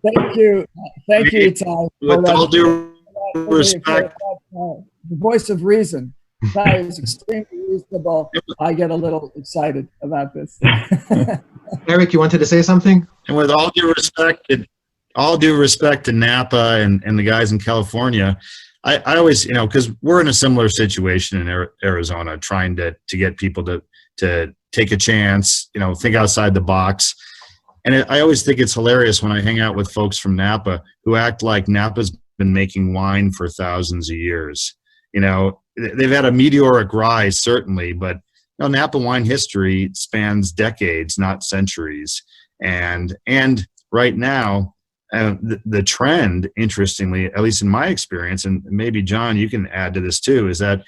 [SPEAKER 2] Thank you, Itai.
[SPEAKER 18] With all due respect,
[SPEAKER 2] the voice of reason. That is extremely reasonable. I get a little excited about this.
[SPEAKER 1] Eric, you wanted to say something?
[SPEAKER 18] And with all due respect to Napa and the guys in California, I always, you know, because we're in a similar situation in Arizona, trying to get people to take a chance, you know, think outside the box. And I always think it's hilarious when I hang out with folks from Napa who act like Napa's been making wine for thousands of years. You know, they've had a meteoric rise, certainly, but you know, Napa wine history spans decades, not centuries. And right now, the trend, interestingly, at least in my experience, and maybe John, you can add to this too, is that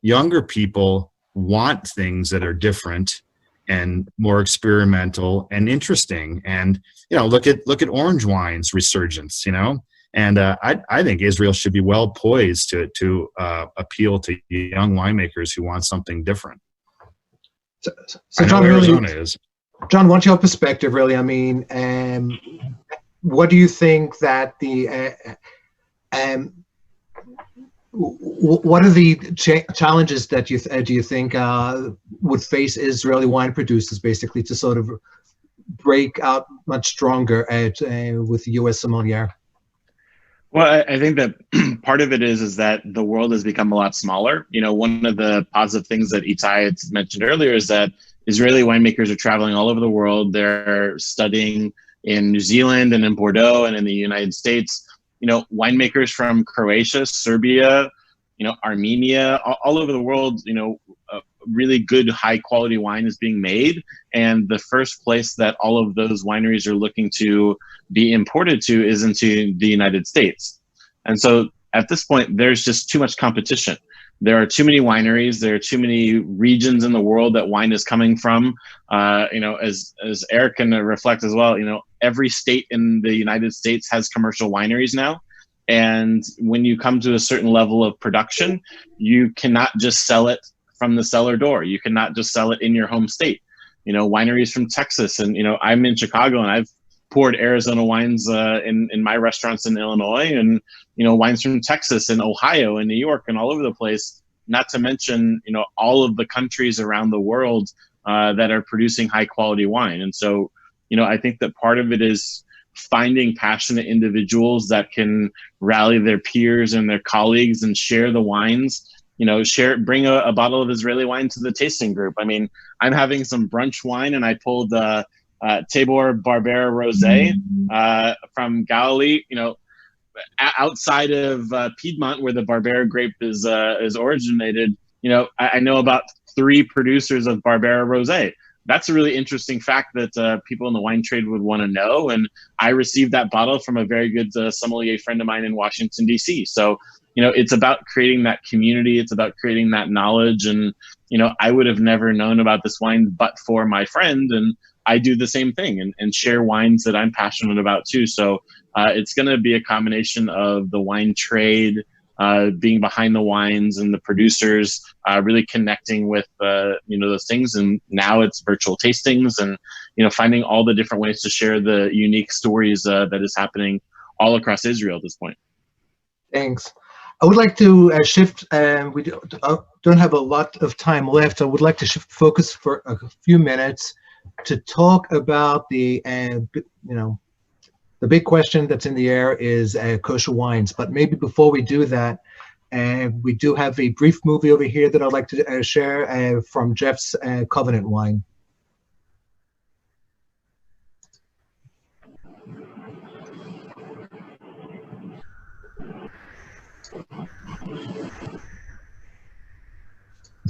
[SPEAKER 18] younger people want things that are different and more experimental and interesting. And you know, look at orange wine's resurgence. You know, and I think Israel should be well poised to appeal to young winemakers who want something different.
[SPEAKER 1] So John, Arizona is. John, what's your perspective, really? I mean, what do you think that what are the challenges that do you think would face Israeli wine producers, basically, to sort of break out much stronger with the U.S. sommelier?
[SPEAKER 17] Well, I think that part of it is that the world has become a lot smaller. You know, one of the positive things that Itai had mentioned earlier is that Israeli winemakers are traveling all over the world. They're studying in New Zealand and in Bordeaux and in the United States. You know, winemakers from Croatia, Serbia, you know, Armenia, all over the world, you know, really good high quality wine is being made. And the first place that all of those wineries are looking to be imported to is into the United States. And so at this point, there's just too much competition. There are too many wineries. There are too many regions in the world that wine is coming from. You know, as Eric can reflect as well, you know, every state in the United States has commercial wineries now. And when you come to a certain level of production, you cannot just sell it from the cellar door. You cannot just sell it in your home state. You know, wineries from Texas, and you know, I'm in Chicago, and I've poured Arizona wines in my restaurants in Illinois, and wines from Texas and Ohio and New York and all over the place. Not to mention all of the countries around the world that are producing high quality wine. And so I think that part of it is finding passionate individuals that can rally their peers and their colleagues and share the wines. Bring a bottle of Israeli wine to the tasting group. I mean, I'm having some brunch wine, and I pulled Tabor Barbera Rosé from Galilee. Outside of Piedmont, where the Barbera grape is originated. I know about 3 producers of Barbera Rosé. That's a really interesting fact that people in the wine trade would want to know. And I received that bottle from a very good sommelier friend of mine in Washington, D.C. So, it's about creating that community. It's about creating that knowledge. And, I would have never known about this wine but for my friend. And I do the same thing and share wines that I'm passionate about too. So it's going to be a combination of the wine trade, being behind the wines, and the producers really connecting with those things. And now it's virtual tastings, and finding all the different ways to share the unique stories that is happening all across Israel at this point.
[SPEAKER 1] Thanks. I would like to shift. We don't have a lot of time left. I would like to shift focus for a few minutes to talk about the big question that's in the air is kosher wines. But maybe before we do that, we do have a brief movie over here that I'd like to share from Jeff's Covenant wine.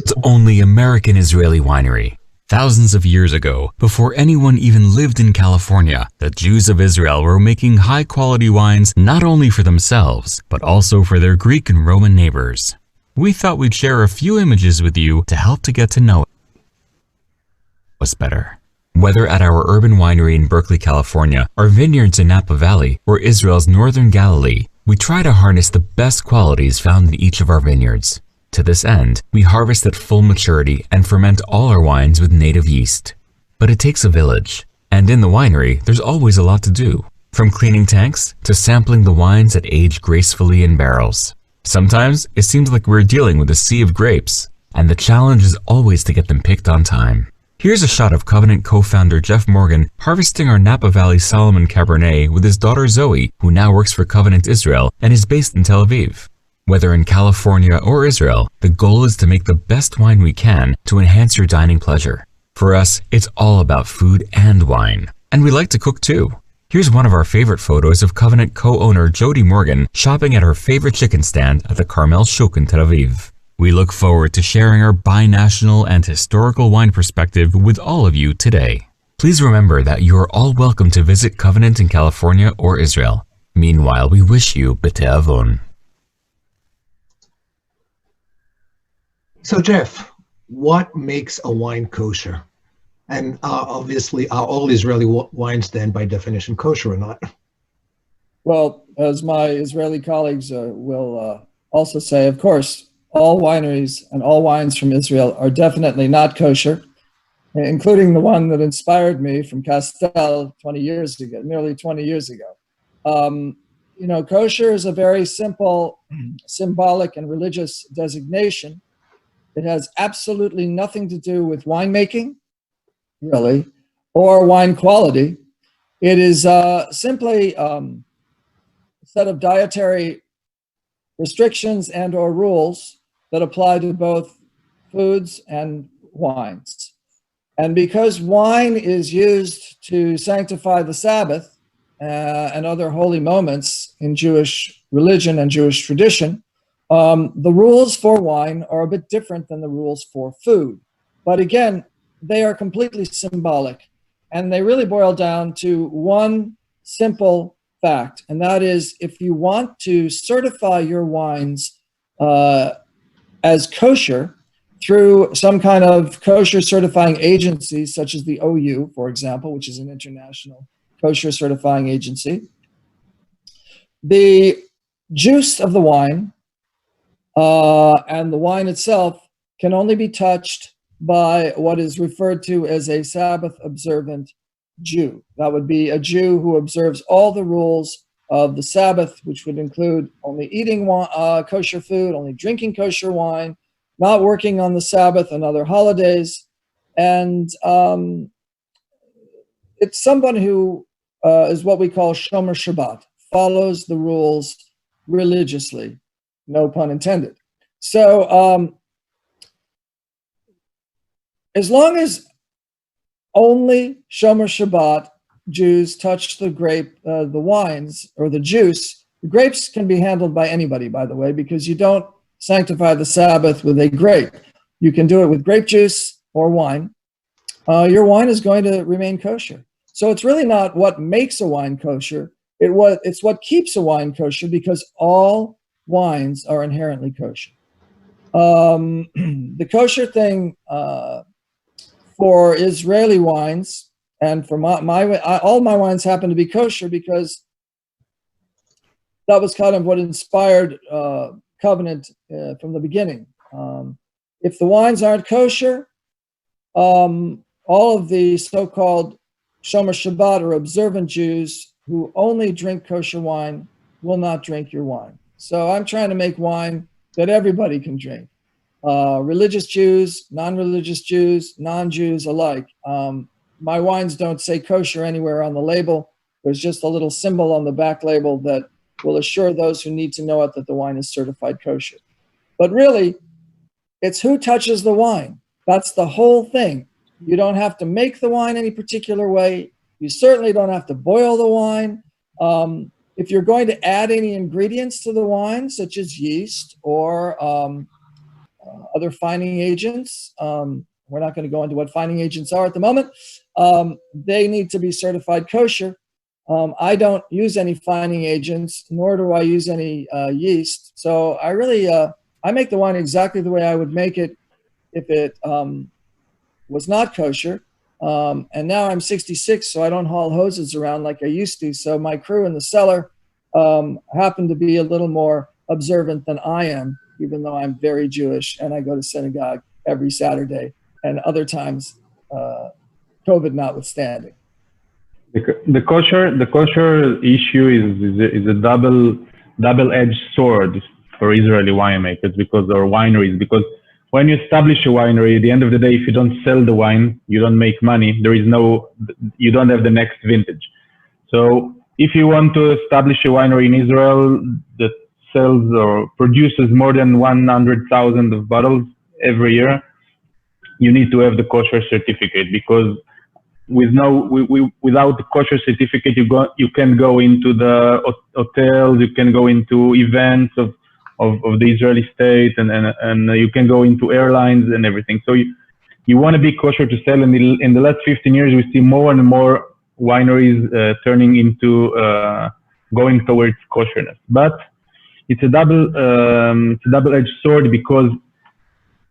[SPEAKER 19] It's only American Israeli winery. Thousands of years ago, before anyone even lived in California, the Jews of Israel were making high-quality wines not only for themselves, but also for their Greek and Roman neighbors. We thought we'd share a few images with you to help to get to know us better. Whether at our urban winery in Berkeley, California, or vineyards in Napa Valley, or Israel's northern Galilee, we try to harness the best qualities found in each of our vineyards. To this end, we harvest at full maturity and ferment all our wines with native yeast. But it takes a village, and in the winery, there's always a lot to do, from cleaning tanks to sampling the wines that age gracefully in barrels. Sometimes it seems like we're dealing with a sea of grapes, and the challenge is always to get them picked on time. Here's a shot of Covenant co-founder Jeff Morgan harvesting our Napa Valley Solomon Cabernet with his daughter Zoe, who now works for Covenant Israel and is based in Tel Aviv. Whether in California or Israel, the goal is to make the best wine we can to enhance your dining pleasure. For us, it's all about food and wine. And we like to cook too. Here's one of our favorite photos of Covenant co-owner Jody Morgan shopping at her favorite chicken stand at the Carmel Shuk in Tel Aviv. We look forward to sharing our bi-national and historical wine perspective with all of you today. Please remember that you are all welcome to visit Covenant in California or Israel. Meanwhile, we wish you b'te'avon.
[SPEAKER 1] So Jeff, what makes a wine kosher? And obviously, are all Israeli wines then by definition kosher or not?
[SPEAKER 2] Well, as my Israeli colleagues will also say, of course, all wineries and all wines from Israel are definitely not kosher, including the one that inspired me from Castel 20 years ago, nearly 20 years ago. Kosher is a very simple, symbolic and religious designation. It has absolutely nothing to do with winemaking, really, or wine quality. It is simply a set of dietary restrictions and or rules that apply to both foods and wines. And because wine is used to sanctify the Sabbath and other holy moments in Jewish religion and Jewish tradition, the rules for wine are a bit different than the rules for food. But again, they are completely symbolic, and they really boil down to one simple fact, and that is if you want to certify your wines as kosher through some kind of kosher certifying agency, such as the OU, for example, which is an international kosher certifying agency, the juice of the wine and the wine itself can only be touched by what is referred to as a Sabbath observant Jew. That would be a Jew who observes all the rules of the Sabbath, which would include only eating kosher food, only drinking kosher wine, not working on the Sabbath and other holidays. And it's someone who is what we call Shomer Shabbat, follows the rules religiously, no pun intended. So as long as only Shomer Shabbat Jews touch the grape, the wines or the juice, the grapes can be handled by anybody, by the way, because you don't sanctify the Sabbath with a grape. You can do it with grape juice or wine. Your wine is going to remain kosher. So it's really not what makes a wine kosher. It's what keeps a wine kosher, because all wines are inherently kosher. The kosher thing for Israeli wines, and for all my wines happen to be kosher because that was kind of what inspired covenant from the beginning. If the wines aren't kosher, all of the so-called Shomer Shabbat or observant Jews who only drink kosher wine will not drink your wine. So I'm trying to make wine that everybody can drink. Religious Jews, non-religious Jews, non-Jews alike. My wines don't say kosher anywhere on the label. There's just a little symbol on the back label that will assure those who need to know it that the wine is certified kosher. But really, it's who touches the wine. That's the whole thing. You don't have to make the wine any particular way. You certainly don't have to boil the wine. If you're going to add any ingredients to the wine, such as yeast or other fining agents, we're not going to go into what fining agents are at the moment. They need to be certified kosher. I don't use any fining agents, nor do I use any yeast. So I really, I make the wine exactly the way I would make it if it was not kosher. And now I'm 66, so I don't haul hoses around like I used to. So my crew in the cellar happen to be a little more observant than I am, even though I'm very Jewish and I go to synagogue every Saturday and other times, COVID notwithstanding.
[SPEAKER 3] The kosher issue is a double-edged sword for Israeli winemakers or wineries, because when you establish a winery, at the end of the day, if you don't sell the wine, you don't make money. You don't have the next vintage. So if you want to establish a winery in Israel that sells or produces more than 100,000 of bottles every year, you need to have the kosher certificate, because without the kosher certificate, you can go into the hotels, you can go into events of the Israeli state, and you can go into airlines and everything. So you want to be kosher to sell. And in the last 15 years, we see more and more wineries turning into going towards kosherness. But it's a double-edged sword, because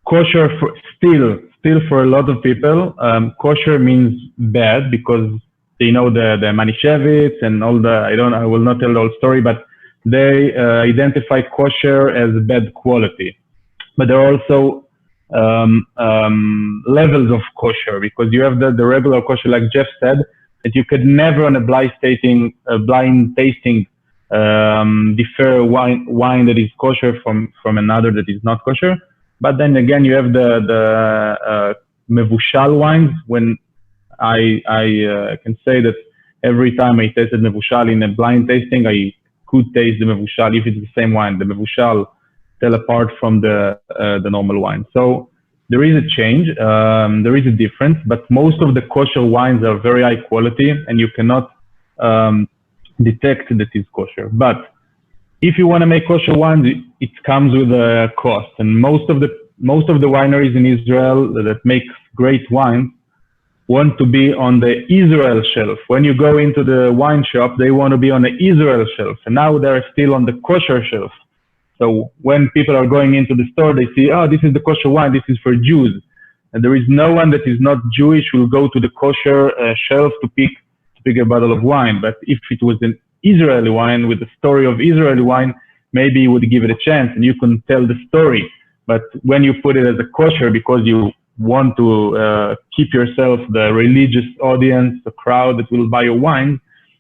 [SPEAKER 3] kosher still for a lot of people, kosher means bad, because they know the Manischewitz and all the, I will not tell the whole story, but they identify kosher as bad quality. But there are also levels of kosher, because you have the regular kosher, like Jeff said, that you could never on a blind tasting differ wine that is kosher from another that is not kosher. But then again, you have the mevushal wines. When I can say that every time I tasted mevushal in a blind tasting, I could taste the mevushal. If it's the same wine, the mevushal tell apart from the normal wine. So there is a change, there is a difference, but most of the kosher wines are very high quality, and you cannot detect that it's kosher. But if you want to make kosher wines, it comes with a cost, and most of the wineries in Israel that make great wine want to be on the Israel shelf. When you go into the wine shop, they want to be on the Israel shelf, and now they're still on the kosher shelf. So when people are going into the store, they see, oh, this is the kosher wine, this is for Jews. And there is no one that is not Jewish who will go to the kosher shelf to pick a bottle of wine. But if it was an Israeli wine with the story of Israeli wine, maybe you would give it a chance and you can tell the story. But when you put it as a kosher, because you want to keep yourself the religious audience, the crowd that will buy your wine,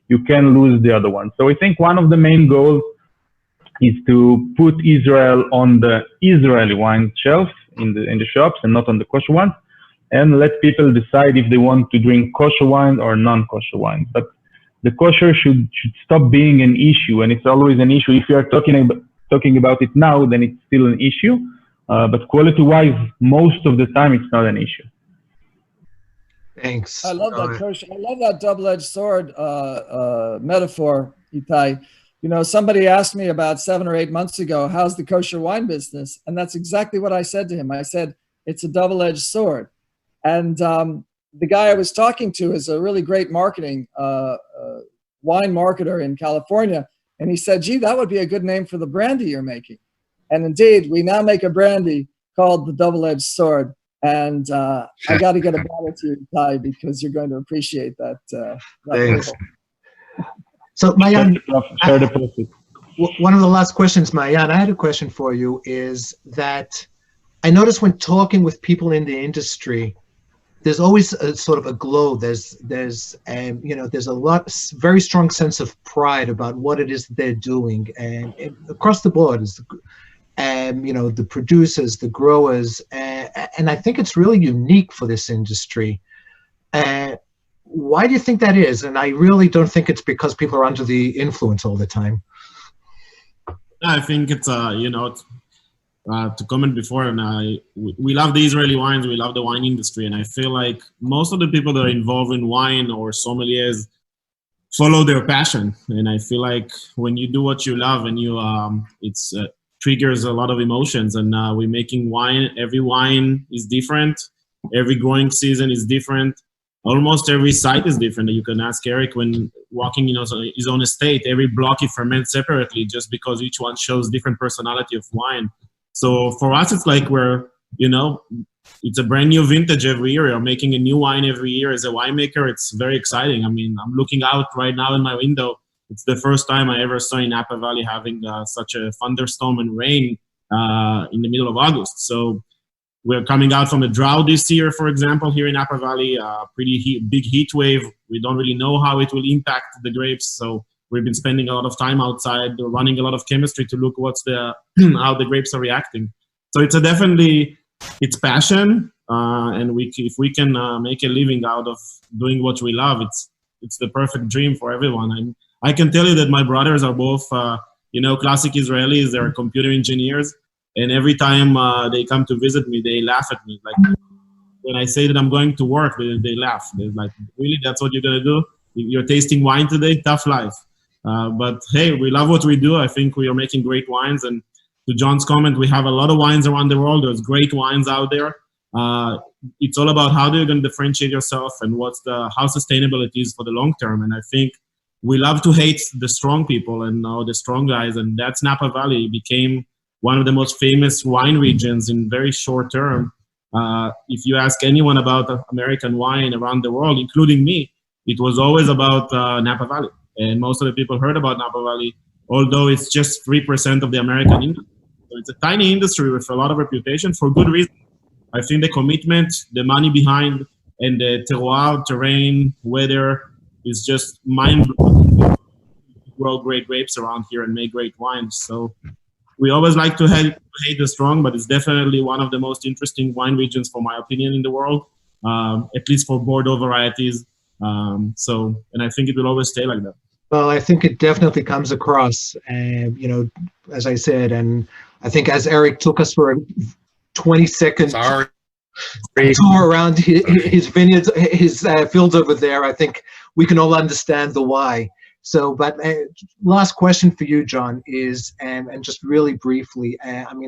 [SPEAKER 3] you can lose the other one. So I think one of the main goals is to put Israel on the Israeli wine shelf in the shops and not on the kosher ones, and let people decide if they want to drink kosher wine or non-kosher wine. But the kosher should stop being an issue, and it's always an issue. If you are talking about it now, then it's still an issue. But quality-wise, most of the time, it's not an issue.
[SPEAKER 1] Thanks.
[SPEAKER 2] I love that, Coach. I love that double-edged sword metaphor, Itai. You know, somebody asked me about 7 or 8 months ago, how's the kosher wine business? And that's exactly what I said to him. I said, it's a double-edged sword. And the guy I was talking to is a really great marketing wine marketer in California. And he said, gee, that would be a good name for the brandy you're making. And indeed, we now make a brandy called the double-edged sword. And I got to get a bottle to you, Ty, because you're going to appreciate that.
[SPEAKER 1] Thanks. So, Maayan, one of the last questions, Maayan, I had a question for you, is that I noticed when talking with people in the industry, there's always a sort of a glow. There's a very strong sense of pride about what it is that they're doing, and across the board, the producers, the growers, and I think it's really unique for this industry. Why do you think that is? And I really don't think it's because people are under the influence all the time.
[SPEAKER 16] I think it's to comment before, and we love the Israeli wines, we love the wine industry, and I feel like most of the people that are involved in wine or sommeliers follow their passion. And I feel like when you do what you love and you it's triggers a lot of emotions. And we're making wine. Every wine is different. Every growing season is different. Almost every site is different. You can ask Eric when walking his own estate. Every block he ferments separately, just because each one shows different personality of wine. So for us, it's like it's a brand new vintage every year. We're making a new wine every year. As a winemaker, it's very exciting. I mean, I'm looking out right now in my window. It's the first time I ever saw in Napa Valley having such a thunderstorm and rain in the middle of August. So we're coming out from a drought this year, for example, here in Napa Valley, pretty big heat wave. We don't really know how it will impact the grapes. So we've been spending a lot of time outside, running a lot of chemistry to look how the grapes are reacting. So it's it's passion, and if we can make a living out of doing what we love, it's the perfect dream for everyone. I can tell you that my brothers are both, classic Israelis. They're computer engineers, and every time they come to visit me, they laugh at me. Like when I say that I'm going to work, they laugh. They're like, "Really? That's what you're gonna do? You're tasting wine today? Tough life." But hey, we love what we do. I think we are making great wines. And to John's comment, we have a lot of wines around the world. There's great wines out there. It's all about how you're going to differentiate yourself and how sustainable it is for the long term. And I think we love to hate the strong people and the strong guys. And that's Napa Valley. It became one of the most famous wine regions in very short term. If you ask anyone about American wine around the world, including me, it was always about Napa Valley. And most of the people heard about Napa Valley, although it's just 3% of the American industry. So it's a tiny industry with a lot of reputation for good reason. I think the commitment, the money behind, and the terroir, terrain, weather is just mind-blowing to grow great grapes around here and make great wines. So we always like to hate the strong, but it's definitely one of the most interesting wine regions, for my opinion, in the world, at least for Bordeaux varieties. And I think it will always stay like that.
[SPEAKER 1] Well, I think it definitely comes across, as I said, and I think as Eric took us for a 20-second tour around his vineyards, his fields over there, I think we can all understand the why. So, but last question for you, John, is, and just really briefly,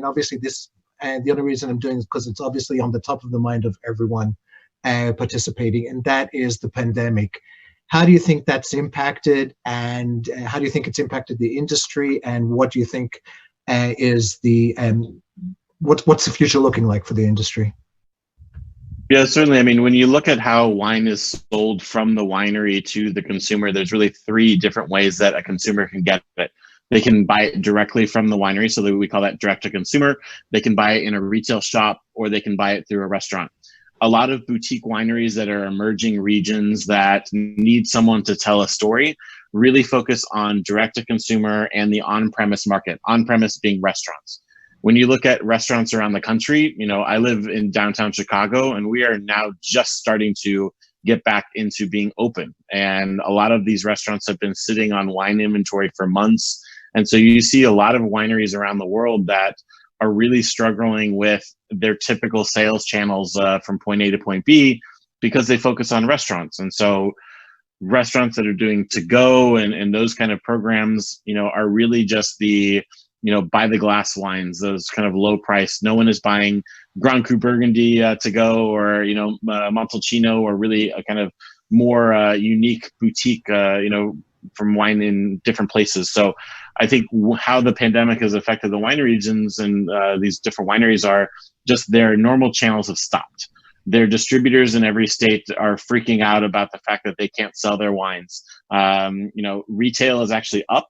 [SPEAKER 1] obviously this, the only reason I'm doing is because it's obviously on the top of the mind of everyone participating, and that is the pandemic. How do you think that's impacted, and how do you think it's impacted the industry, and what do you think is the what's the future looking like for the industry?
[SPEAKER 17] Yeah, certainly. I mean, when you look at how wine is sold from the winery to the consumer, there's really 3 different ways that a consumer can get it. They can buy it directly from the winery, so that we call that direct to consumer. They can buy it in a retail shop, or they can buy it through a restaurant. a lot of boutique wineries that are emerging regions that need someone to tell a story really focus on direct to consumer and the on-premise market, on-premise being restaurants. When you look at restaurants around the country, you know, I live in downtown Chicago, and we are now just starting to get back into being open. And a lot of these restaurants have been sitting on wine inventory for months. And so you see a lot of wineries around the world that are really struggling with their typical sales channels from point A to point B because they focus on restaurants. And so restaurants that are doing to go and those kind of programs, you know, are really just the, you know, by the glass wines, those kind of low price. No one is buying Grand Cru Burgundy to go, or, you know, Montalcino, or really a kind of more unique boutique, you know, from wine in different places. So I think how the pandemic has affected the wine regions and these different wineries are just their normal channels have stopped. Their distributors in every state are freaking out about the fact that they can't sell their wines. You know, retail is actually up.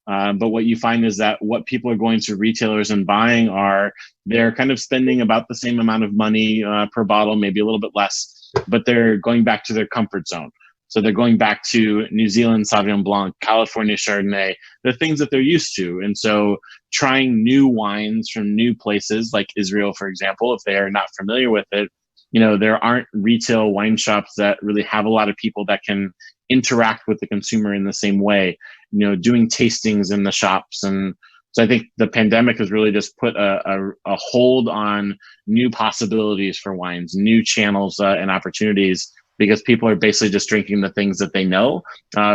[SPEAKER 17] But what you find is that what people are going to retailers and buying are, they're kind of spending about the same amount of money per bottle, maybe a little bit less, but they're going back to their comfort zone. So they're going back to New Zealand Sauvignon Blanc, California Chardonnay, the things that they're used to. And so trying new wines from new places like Israel, for example, if they are not familiar with it, you know, there aren't retail wine shops that really have a lot of people that can interact with the consumer in the same way, you know, doing tastings in the shops. And so I think the pandemic has really just put a hold on new possibilities for wines, new channels and opportunities, because people are basically just drinking the things that they know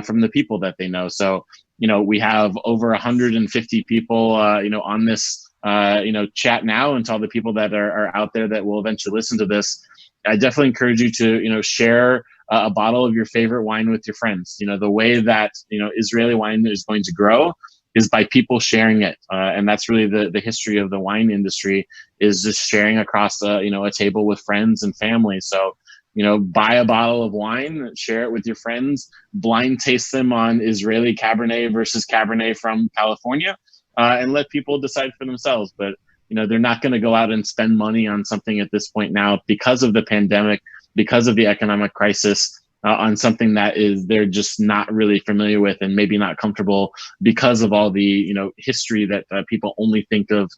[SPEAKER 17] from the people that they know. So, you know, we have over 150 people, you know, on this, you know, chat now, and to all the people that are out there that will eventually listen to this. I definitely encourage you to, you know, share a bottle of your favorite wine with your friends. You know, the way that, you know, Israeli wine is going to grow is by people sharing it. And that's really the history of the wine industry, is just sharing across, you know, a table with friends and family. So, you know, buy a bottle of wine, share it with your friends, blind taste them on Israeli Cabernet versus Cabernet from California, and let people decide for themselves. But, you know, they're not going to go out and spend money on something at this point now because of the pandemic, because of the economic crisis, on something that is they're just not really familiar with and maybe not comfortable because of all the, you know, history that people only think of,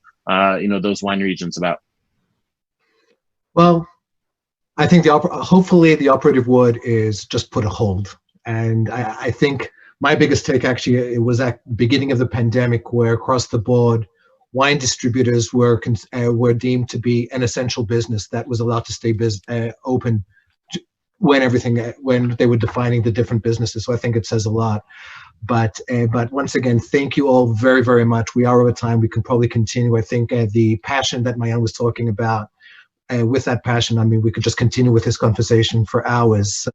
[SPEAKER 17] you know, those wine regions about.
[SPEAKER 1] Well, I think hopefully the operative word is just put a hold. And I think my biggest take, actually, it was at the beginning of the pandemic, where across the board, wine distributors were deemed to be an essential business that was allowed to stay open when they were defining the different businesses. So I think it says a lot. But once again, thank you all very, very much. We are over time. We can probably continue. I think the passion that Maayan was talking about, with that passion, I mean, we could just continue with this conversation for hours.